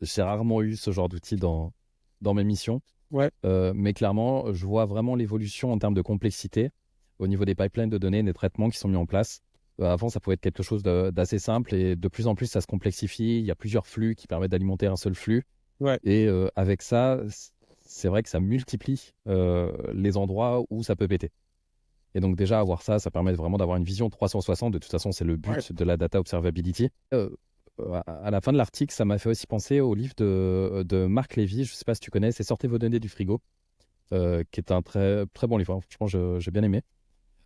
J'ai rarement eu ce genre d'outil dans mes missions. Ouais, Mais clairement, je vois vraiment l'évolution en termes de complexité au niveau des pipelines de données, des traitements qui sont mis en place. Avant, ça pouvait être quelque chose d'assez simple et de plus en plus, ça se complexifie. Il y a plusieurs flux qui permettent d'alimenter un seul flux. ouais, Et avec ça, c'est vrai que ça multiplie les endroits où ça peut péter. Et donc déjà, avoir ça, ça permet vraiment d'avoir une vision 360. De toute façon, c'est le ouais. but de la data observability. À la fin de l'article, ça m'a fait aussi penser au livre de Marc Lévy. Je ne sais pas si tu connais, c'est Sortez vos données du frigo, qui est un très, très bon livre, hein. Franchement, j'ai bien aimé.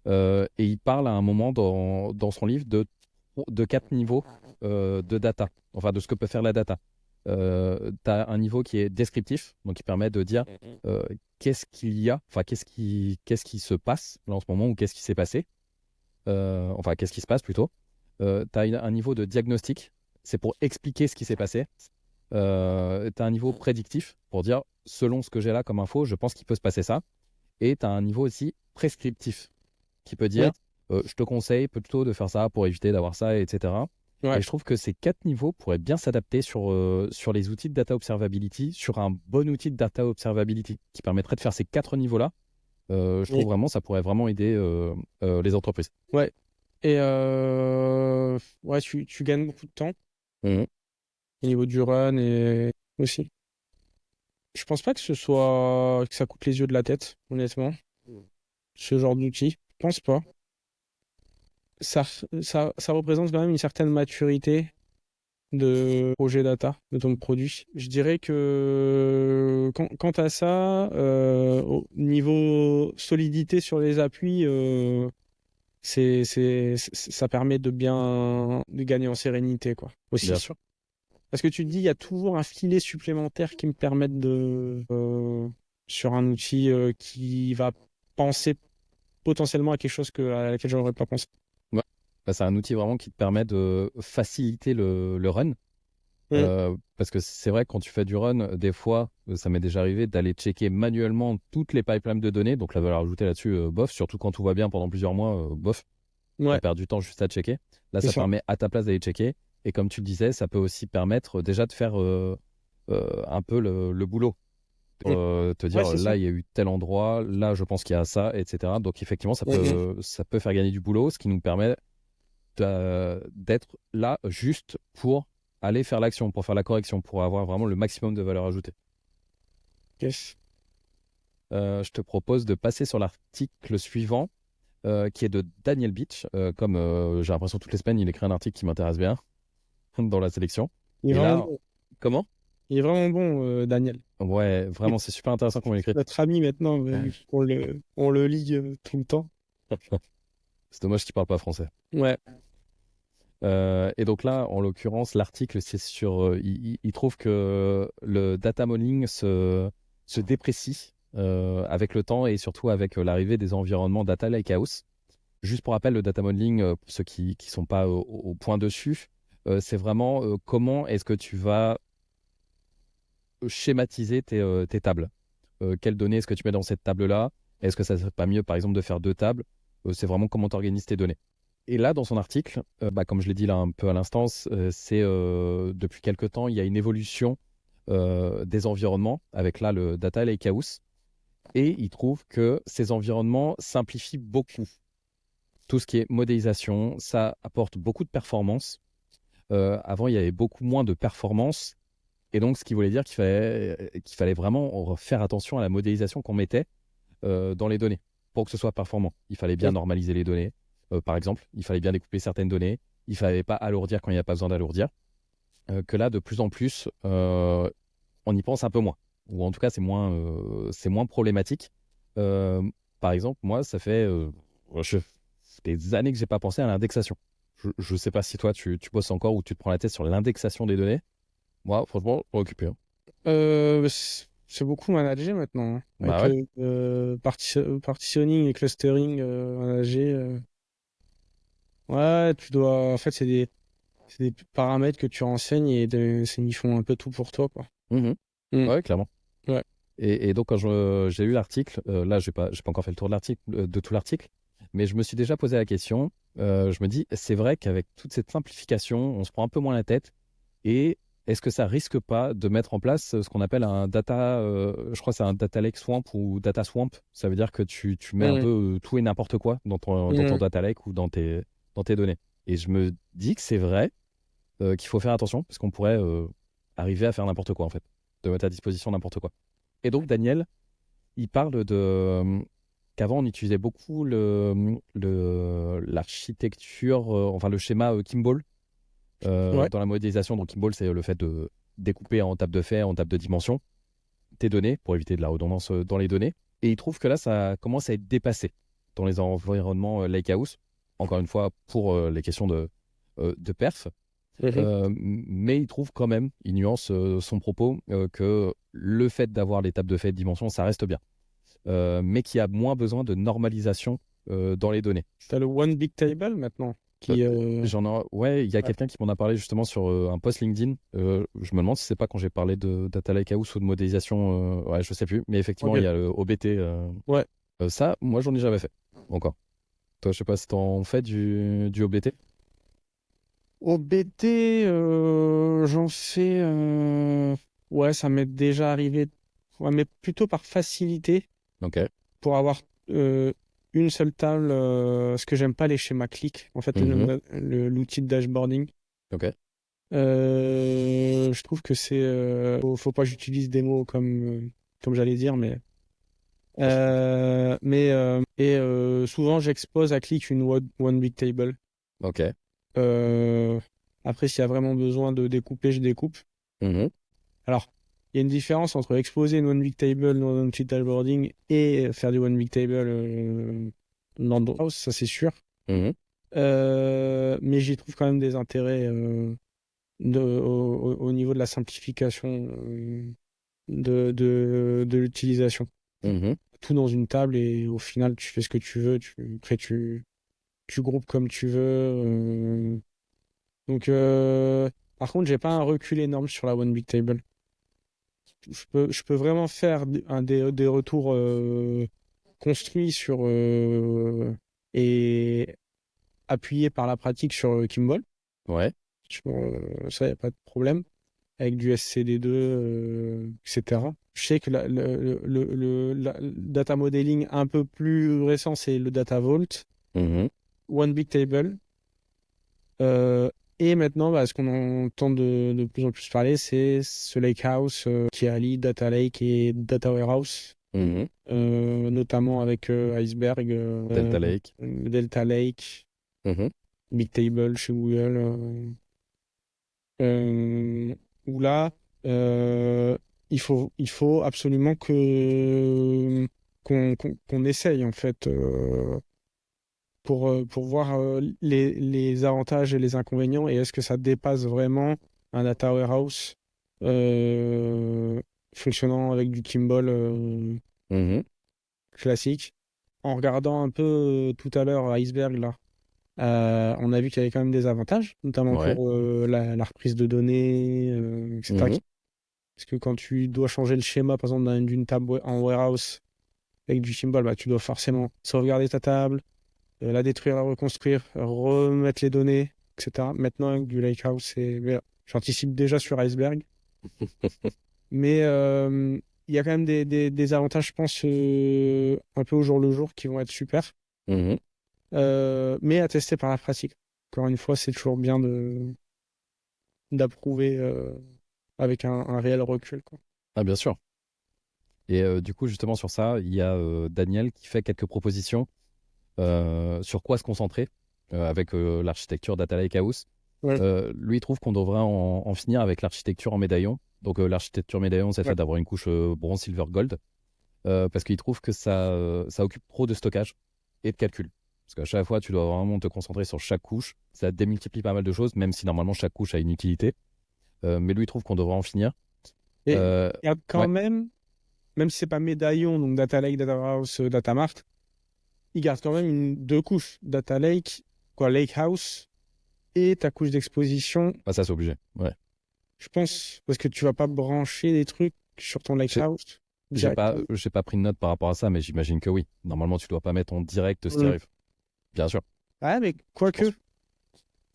Et il parle à un moment dans son livre de 4 niveaux de data, enfin de ce que peut faire la data. Tu as un niveau qui est descriptif, donc qui permet de dire euh, qu'est-ce qu'il y a, enfin qu'est-ce qui se passe là en ce moment ou qu'est-ce qui s'est passé, enfin qu'est-ce qui se passe plutôt. Tu as un niveau de diagnostic, c'est pour expliquer ce qui s'est passé. Tu as un niveau prédictif pour dire selon ce que j'ai là comme info, je pense qu'il peut se passer ça. Et tu as un niveau aussi prescriptif qui peut Oui, dire je te conseille plutôt de faire ça pour éviter d'avoir ça, etc. Et ouais. je trouve que ces 4 niveaux pourraient bien s'adapter sur les outils de data observability, sur un bon outil de data observability qui permettrait de faire ces 4 niveaux-là. Je trouve Oui, vraiment ça pourrait vraiment aider les entreprises. ouais. Et ouais, tu gagnes beaucoup de temps Mhm. au niveau du run et aussi. Je pense pas que ça coûte les yeux de la tête, honnêtement, ce genre d'outil. Je pense pas. Ça représente quand même une certaine maturité de projet data, de ton produit. Je dirais que quant à ça, au niveau solidité sur les appuis, ça permet de gagner en sérénité, quoi, aussi. Bien sûr. Parce que tu te dis, il y a toujours un filet supplémentaire qui me permette sur un outil qui va penser potentiellement à quelque chose à laquelle je n'aurais pas pensé. Ouais. Bah, c'est un outil vraiment qui te permet de faciliter le run. Mm. Parce que c'est vrai que quand tu fais du run, des fois, ça m'est déjà arrivé d'aller checker manuellement toutes les pipelines de données. Donc la valeur ajoutée là-dessus, bof, surtout quand tout va bien pendant plusieurs mois, bof, on Ouais, perd du temps juste à checker. Là, c'est ça ça. permet à ta place d'aller checker. Et comme tu le disais, ça peut aussi permettre déjà de faire un peu le boulot. Mm. Te Ouais, dire c'est ça. là, il y a eu tel endroit, là, je pense qu'il y a ça, etc. Donc effectivement, Mm. ça peut faire gagner du boulot, ce qui nous permet d'être là juste pour aller faire l'action, pour faire la correction, pour avoir vraiment le maximum de valeur ajoutée. Yes. Je te propose de passer sur l'article suivant, qui est de Daniel Beach. Comme j'ai l'impression toutes les semaines, il écrit un article qui m'intéresse bien dans la sélection. Il est Et vraiment là, bon. comment? Il est vraiment bon, Daniel. Ouais, vraiment, c'est super intéressant comment il écrit. Notre ami maintenant, vu on le lit tout le temps. C'est dommage qu'il parle pas français. Ouais. Et donc là, en l'occurrence, l'article, c'est sur. Il trouve que le data modeling se déprécie avec le temps et surtout avec l'arrivée des environnements data lakehouse. Juste pour rappel, le data modeling, pour ceux qui ne sont pas au point dessus, c'est vraiment comment est-ce que tu vas schématiser tes tables. Quelles données est-ce que tu mets dans cette table-là? Est-ce que ça ne serait pas mieux, par exemple, de faire deux tables? C'est vraiment comment tu organises tes données. Et là, dans son article, comme je l'ai dit là un peu à l'instant, c'est depuis quelque temps, il y a une évolution des environnements avec là le Data Lakehouse. Et il trouve que ces environnements simplifient beaucoup tout ce qui est modélisation. Ça apporte beaucoup de performance. Avant, il y avait beaucoup moins de performance. Et donc, ce qui voulait dire qu'il fallait vraiment faire attention à la modélisation qu'on mettait dans les données pour que ce soit performant. Il fallait bien Ok. normaliser les données, par exemple. Il fallait bien découper certaines données. Il ne fallait pas alourdir quand il n'y a pas besoin d'alourdir. Que là, de plus en plus, on y pense un peu moins. Ou en tout cas, c'est moins problématique. Euh, Par exemple, moi, des années que j'ai pas pensé à l'indexation. Je ne sais pas si toi, tu bosses encore ou tu te prends la tête sur l'indexation des données. Moi, franchement, pas occupé, hein. C'est beaucoup managé maintenant, hein. Bah Avec ouais. le partitioning et clustering managé. Ouais, tu dois. En fait, c'est des paramètres que tu renseignes et ils font un peu tout pour toi, quoi. Mhm. Mm. Ouais, clairement. Ouais. Et donc, quand j'ai lu l'article, là, j'ai pas encore fait le tour de l'article, de tout l'article, mais je me suis déjà posé la question. Je me dis, c'est vrai qu'avec toute cette simplification, on se prend un peu moins la tête. Et est-ce que ça risque pas de mettre en place ce qu'on appelle un data, je crois que c'est un data lake swamp ou data swamp. Ça veut dire que tu mets un Mm. peu tout et n'importe quoi dans ton Mm. data lake ou dans tes données. Et je me dis que c'est vrai qu'il faut faire attention parce qu'on pourrait arriver à faire n'importe quoi en fait, de mettre à disposition n'importe quoi. Et donc Daniel, il parle de qu'avant on utilisait beaucoup l'architecture, enfin le schéma Kimball Ouais. dans la modélisation. Donc Kimball, c'est le fait de découper en table de faits, en table de dimensions, tes données pour éviter de la redondance dans les données. Et il trouve que là, ça commence à être dépassé dans les environnements Lakehouse. Encore une fois, pour les questions de perf. Mhm. Mais il trouve quand même, il nuance son propos, que le fait d'avoir les tables de faits de dimensions, ça reste bien. Mais qu'il y a moins besoin de normalisation dans les données. T'as le One Big Table maintenant Euh, qui. Ouais, il y a Ouais. quelqu'un qui m'en a parlé justement sur un post LinkedIn. Je me demande si c'est pas quand j'ai parlé de Data Lakehouse ou de modélisation. Ouais, je sais plus. Mais effectivement, il Ok. y a le OBT. Ouais. Ça, moi, j'en ai jamais fait encore. Toi, je sais pas si t'en fais du OBT. Au BT, j'en fais. Ouais, ça m'est déjà arrivé. Ouais, mais plutôt par facilité Ok. pour avoir euh, une seule table. Parce que j'aime pas les schémas clics. En fait, Mhm. l'outil de dashboarding. Ok. Je trouve que c'est. Faut pas que j'utilise des mots comme j'allais dire, mais. Souvent, j'expose à clic une one big table. Ok. Euh, Après, s'il y a vraiment besoin de découper, je découpe. Mhm. Alors, il y a une différence entre exposer une one big table dans un petit dashboarding et faire du one big table dans House, ça c'est sûr. Mhm. Mais j'y trouve quand même des intérêts au niveau de la simplification de l'utilisation. Mhm. Tout dans une table et au final, tu fais ce que tu veux. Après, tu groupes comme tu veux. Donc, par contre, j'ai pas un recul énorme sur la One Big Table. Je peux vraiment faire des retours construits et appuyés par la pratique sur Kimball. Ouais. Ça, il n'y a pas de problème. Avec du SCD2, etc. Je sais que la data modeling un peu plus récent, c'est le Data Vault, Mhm. One Big Table. Euh, et maintenant, bah, ce qu'on entend de plus en plus parler, c'est ce Lakehouse qui allie Data Lake et Data Warehouse, Mhm. notamment avec Iceberg, Delta Lake. Delta Lake, Mhm. Big Table chez Google. Où là, euh, il faut absolument qu'on essaye en fait pour voir les avantages et les inconvénients et est-ce que ça dépasse vraiment un data warehouse euh, fonctionnant avec du Kimball Mhm. classique. En regardant un peu tout à l'heure Iceberg là, on a vu qu'il y avait quand même des avantages, notamment Ouais. pour la reprise de données, etc. Mhm. Parce que quand tu dois changer le schéma, par exemple, d'une table en warehouse avec du Kimball, bah, tu dois forcément sauvegarder ta table, la détruire, la reconstruire, remettre les données, etc. Maintenant, avec du Lakehouse, voilà. J'anticipe déjà sur Iceberg. Mais il y a quand même des avantages, je pense, un peu au jour le jour qui vont être super. Mhm. Mais à tester par la pratique. Encore une fois, c'est toujours bien d'approuver avec un réel recul, quoi. Ah, bien sûr. Et du coup, justement, sur ça, il y a Daniel qui fait quelques propositions sur quoi se concentrer avec l'architecture Data Lakehouse. Ouais. Lui, il trouve qu'on devrait en finir avec l'architecture en médaillon. Donc, l'architecture médaillon, c'est le Ouais. fait d'avoir une couche bronze, silver, gold. Parce qu'il trouve que ça occupe trop de stockage et de calcul. Parce qu'à chaque fois, tu dois vraiment te concentrer sur chaque couche. Ça démultiplie pas mal de choses, même si normalement chaque couche a une utilité. Mais lui, il trouve qu'on devrait en finir. Et Euh, il y a quand ouais, même si c'est pas médaillon, donc Data Lake, Data Warehouse, Data Mart, il garde quand même deux couches. Data Lake, quoi, Lake House et ta couche d'exposition, bah, ça, c'est obligé. Ouais. je pense, parce que tu vas pas brancher des trucs sur ton Lake J'ai House j'ai pas, directement. j'ai pas pris de note par rapport à ça, mais j'imagine que oui. Normalement, tu dois pas mettre en direct ce qui Mm. arrive. Bien sûr. Ouais, mais Je pense. quoique,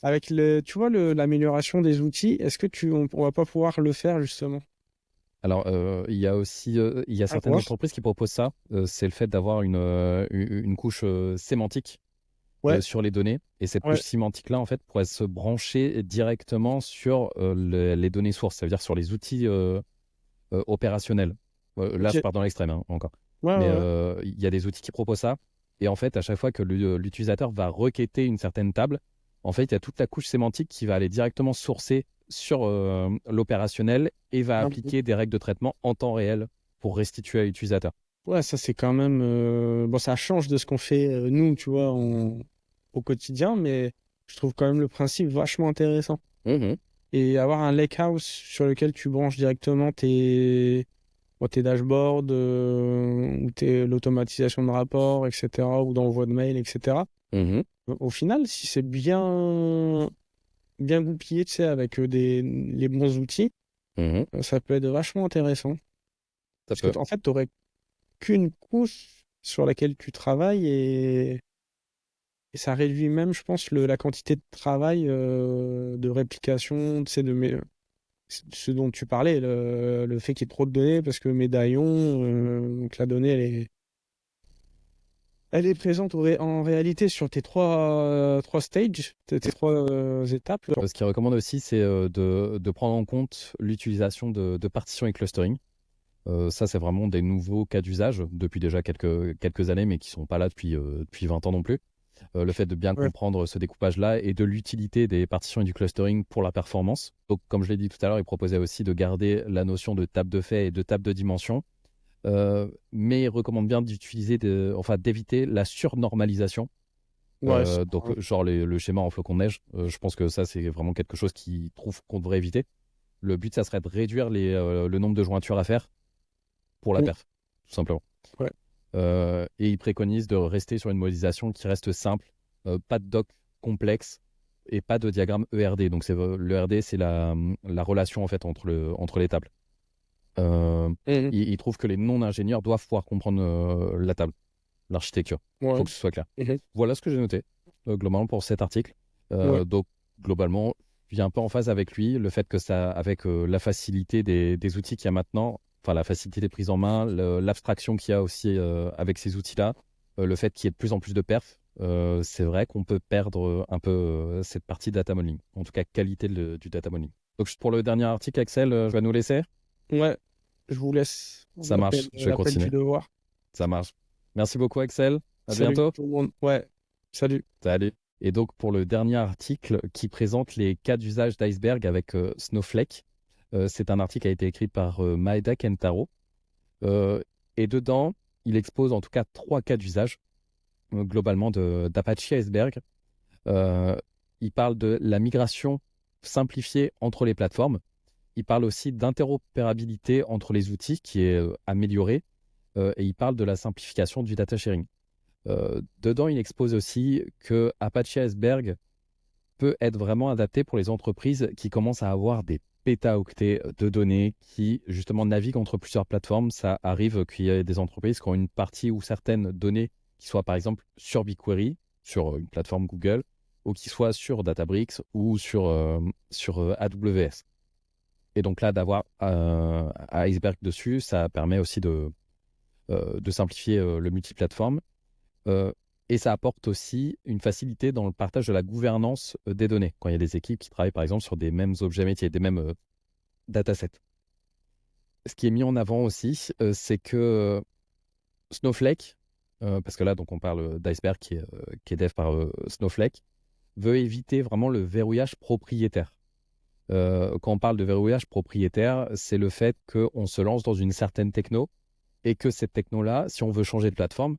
avec tu vois, l'amélioration des outils, est-ce que on va pas pouvoir le faire justement? Alors, il y a aussi il y a À certaines voir. entreprises qui proposent ça. C'est le fait d'avoir une couche sémantique Ouais, sur les données. Et cette couche ouais. sémantique-là, en fait, pourrait se brancher directement sur les données sources, ça veut dire sur les outils opérationnels. Là, Ok. je pars dans l'extrême hein, encore. Ouais, Mais ouais, ouais. il y a des outils qui proposent ça. Et en fait, à chaque fois que l'utilisateur va requêter une certaine table, en fait, il y a toute la couche sémantique qui va aller directement sourcer sur l'opérationnel et va Ah, appliquer des règles de traitement en temps réel pour restituer à l'utilisateur. ouais, ça c'est quand même bon, ça change de ce qu'on fait nous, tu vois, au quotidien, mais je trouve quand même le principe vachement intéressant. Mhm, Et avoir un lakehouse sur lequel tu branches directement tes dashboards ou l'automatisation de rapports, etc., ou d'envoi de mails, etc. mhm, Au final, si c'est bien goupillé, tu sais, avec les bons outils, mhm. ça peut être vachement intéressant. Ça Parce que peut. en fait, tu n'aurais qu'une couche sur laquelle tu travailles et ça réduit même, je pense, la quantité de travail de réplication, tu sais, ce dont tu parlais, le fait qu'il y ait trop de données, parce que médaillon, donc la donnée, elle est présente en réalité sur tes trois stages, tes trois étapes. Ce qu'il recommande aussi, c'est de prendre en compte l'utilisation de partitions et clustering. Ça, c'est vraiment des nouveaux cas d'usage depuis déjà quelques années, mais qui sont pas là depuis 20 ans non plus. Le fait de bien Ouais. comprendre ce découpage-là et de l'utilité des partitions et du clustering pour la performance. Donc, comme je l'ai dit tout à l'heure, il proposait aussi de garder la notion de table de fait et de table de dimension, mais il recommande bien d'éviter la surnormalisation. Ouais, Donc, genre le schéma en flocon de neige, je pense que ça, c'est vraiment quelque chose qui trouve qu'on devrait éviter. Le but, ça serait de réduire le nombre de jointures à faire pour la mm, perf, tout simplement. ouais. Et il préconise de rester sur une modélisation qui reste simple, pas de doc complexe et pas de diagramme ERD. Donc le ERD, c'est la relation en fait entre les tables. Euh, Mhm. il trouve que les non-ingénieurs doivent pouvoir comprendre la table, l'architecture. Il Ouais. faut que ce soit clair. Mhm. Voilà ce que j'ai noté globalement pour cet article. Ouais. Donc globalement, je viens un peu en phase avec lui, le fait que ça, avec la facilité des outils qu'il y a maintenant, enfin la facilité de prise en main, l'abstraction qu'il y a aussi avec ces outils-là, le fait qu'il y ait de plus en plus de perfs, c'est vrai qu'on peut perdre un peu cette partie data modeling, en tout cas qualité du data modeling. Donc pour le dernier article, Axel, je vais nous laisser. Ouais. Je vous laisse. Ça marche, je vais L'appel continuer. du devoir. Ça marche. Merci beaucoup, Axel. À Salut bientôt. tout le monde. Ouais. Salut. Salut. Et donc, pour le dernier article qui présente les cas d'usage d'Iceberg avec Snowflake, c'est un article qui a été écrit par Maeda Kentaro. Euh, et dedans, il expose en tout cas 3 cas d'usage globalement d'Apache Iceberg. Euh, il parle de la migration simplifiée entre les plateformes. Il parle aussi d'interopérabilité entre les outils qui est améliorée. Et il parle de la simplification du data sharing. Dedans, il expose aussi que Apache Iceberg peut être vraiment adapté pour les entreprises qui commencent à avoir des pétaoctets de données qui justement naviguent entre plusieurs plateformes. Ça arrive qu'il y ait des entreprises qui ont une partie ou certaines données qui soient par exemple sur BigQuery, sur une plateforme Google, ou qui soient sur Databricks ou sur AWS. Et donc là, d'avoir Iceberg dessus, ça permet aussi de simplifier le multiplateforme. Euh, et ça apporte aussi une facilité dans le partage de la gouvernance des données, quand il y a des équipes qui travaillent par exemple sur des mêmes objets métiers, des mêmes datasets. Ce qui est mis en avant aussi, c'est que Snowflake, parce que là donc on parle d'Iceberg qui est dev par Snowflake, veut éviter vraiment le verrouillage propriétaire. Quand on parle de verrouillage propriétaire, c'est le fait qu'on se lance dans une certaine techno et que cette techno-là, si on veut changer de plateforme,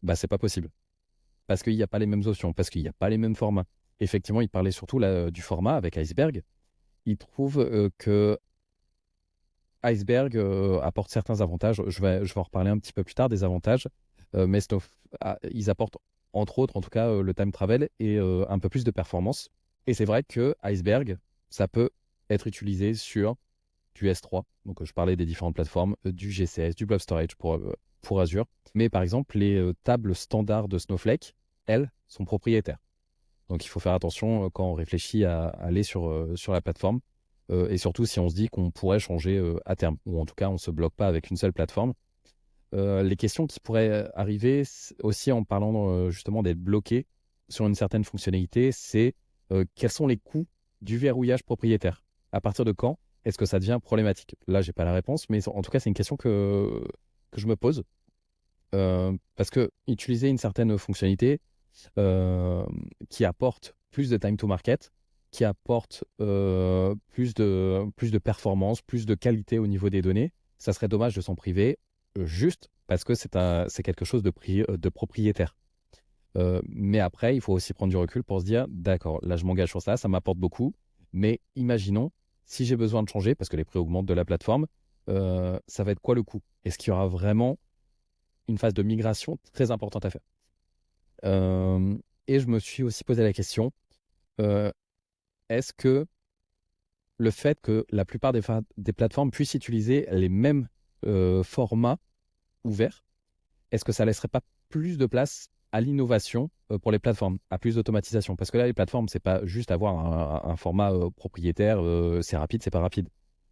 bah, c'est pas possible. Parce qu'il n'y a pas les mêmes options, parce qu'il n'y a pas les mêmes formats. Effectivement, il parlait surtout là, du format avec Iceberg. Il trouve que Iceberg apporte certains avantages. Je vais en reparler un petit peu plus tard des avantages. Mais ils apportent, entre autres, en tout cas, le time travel et un peu plus de performance. Et c'est vrai que Iceberg, ça peut être utilisé sur du S3. Donc, je parlais des différentes plateformes, du GCS, du Blob Storage pour Azure. Mais par exemple, les tables standards de Snowflake, elles, sont propriétaires. Donc, il faut faire attention quand on réfléchit à aller sur la plateforme. Et surtout si on se dit qu'on pourrait changer à terme, ou en tout cas, on ne se bloque pas avec une seule plateforme. Les questions qui pourraient arriver aussi en parlant justement d'être bloqué sur une certaine fonctionnalité, c'est quels sont les coûts du verrouillage propriétaire? À partir de quand est-ce que ça devient problématique? Là, j'ai pas la réponse, mais en tout cas, c'est une question que je me pose. Parce que utiliser une certaine fonctionnalité euh, qui apporte plus de time to market, qui apporte plus de performance, plus de qualité au niveau des données, ça serait dommage de s'en priver juste parce que c'est quelque chose de propriétaire. Mais après, il faut aussi prendre du recul pour se dire, d'accord, là je m'engage sur ça m'apporte beaucoup, mais imaginons, si j'ai besoin de changer, parce que les prix augmentent de la plateforme, ça va être quoi le coût? Est-ce qu'il y aura vraiment une phase de migration très importante à faire? Euh, et je me suis aussi posé la question, euh, est-ce que le fait que la plupart des plateformes puissent utiliser les mêmes formats ouverts, est-ce que ça laisserait pas plus de place à l'innovation pour les plateformes, à plus d'automatisation? Parce que là, les plateformes, c'est pas juste avoir un format propriétaire, c'est rapide, c'est pas rapide.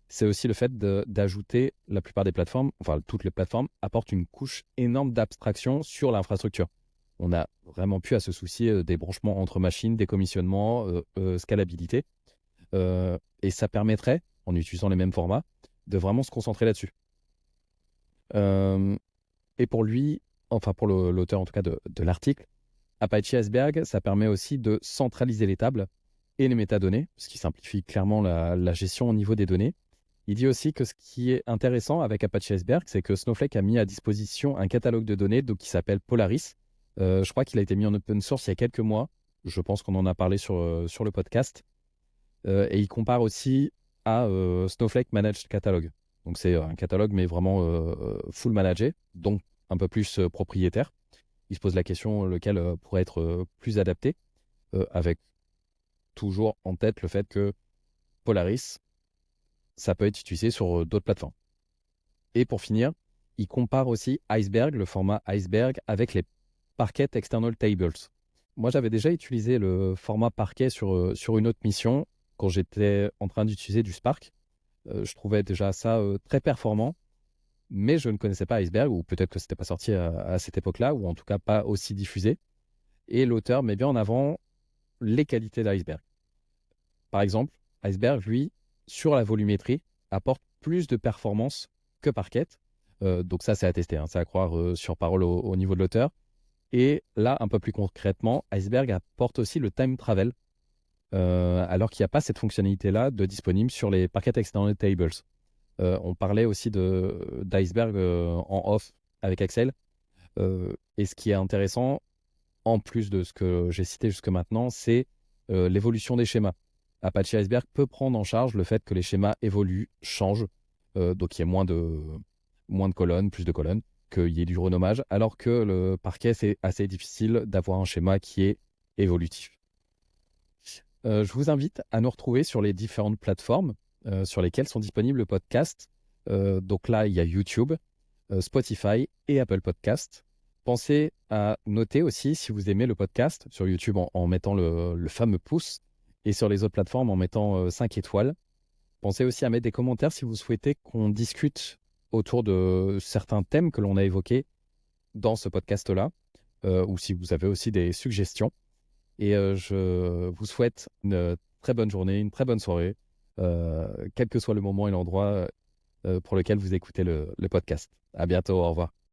C'est aussi le fait d'ajouter la plupart des plateformes, enfin toutes les plateformes, apportent une couche énorme d'abstraction sur l'infrastructure. On a vraiment plus à se soucier des branchements entre machines, des commissionnements, scalabilité. Et ça permettrait, en utilisant les mêmes formats, de vraiment se concentrer là-dessus. Euh, et pour lui, enfin pour l'auteur en tout cas de l'article, Apache Iceberg, ça permet aussi de centraliser les tables et les métadonnées, ce qui simplifie clairement la gestion au niveau des données. Il dit aussi que ce qui est intéressant avec Apache Iceberg, c'est que Snowflake a mis à disposition un catalogue de données donc, qui s'appelle Polaris, Je crois qu'il a été mis en open source il y a quelques mois. Je pense qu'on en a parlé sur le podcast. Et il compare aussi à Snowflake Managed Catalog. Donc c'est un catalogue, mais vraiment full managé, donc un peu plus propriétaire. Il se pose la question lequel pourrait être plus adapté, avec toujours en tête le fait que Polaris, ça peut être utilisé sur d'autres plateformes. Et pour finir, il compare aussi Iceberg, le format Iceberg, avec les Parquet External Tables. Moi, j'avais déjà utilisé le format Parquet sur une autre mission quand j'étais en train d'utiliser du Spark. Je trouvais déjà ça très performant, mais je ne connaissais pas Iceberg, ou peut-être que c'était pas sorti à cette époque-là, ou en tout cas pas aussi diffusé. Et l'auteur met bien en avant les qualités d'Iceberg. Par exemple, Iceberg, lui, sur la volumétrie, apporte plus de performance que Parquet. Donc ça, c'est à tester, hein, c'est à croire sur parole au niveau de l'auteur. Et là, un peu plus concrètement, Iceberg apporte aussi le time travel, alors qu'il n'y a pas cette fonctionnalité-là de disponible sur les Parquet External Tables. On parlait aussi d'Iceberg en off avec Axel. Et ce qui est intéressant, en plus de ce que j'ai cité jusque maintenant, c'est l'évolution des schémas. Apache Iceberg peut prendre en charge le fait que les schémas évoluent, changent, donc il y a moins de colonnes, plus de colonnes, qu'il y ait du renommage, alors que le parquet, c'est assez difficile d'avoir un schéma qui est évolutif. Je vous invite à nous retrouver sur les différentes plateformes sur lesquelles sont disponibles le podcast. Donc là, il y a YouTube, Spotify et Apple Podcast. Pensez à noter aussi si vous aimez le podcast sur YouTube en mettant le fameux pouce et sur les autres plateformes en mettant 5 étoiles. Pensez aussi à mettre des commentaires si vous souhaitez qu'on discute autour de certains thèmes que l'on a évoqués dans ce podcast-là, ou si vous avez aussi des suggestions. Et je vous souhaite une très bonne journée, une très bonne soirée, quel que soit le moment et l'endroit pour lequel vous écoutez le podcast. À bientôt, au revoir.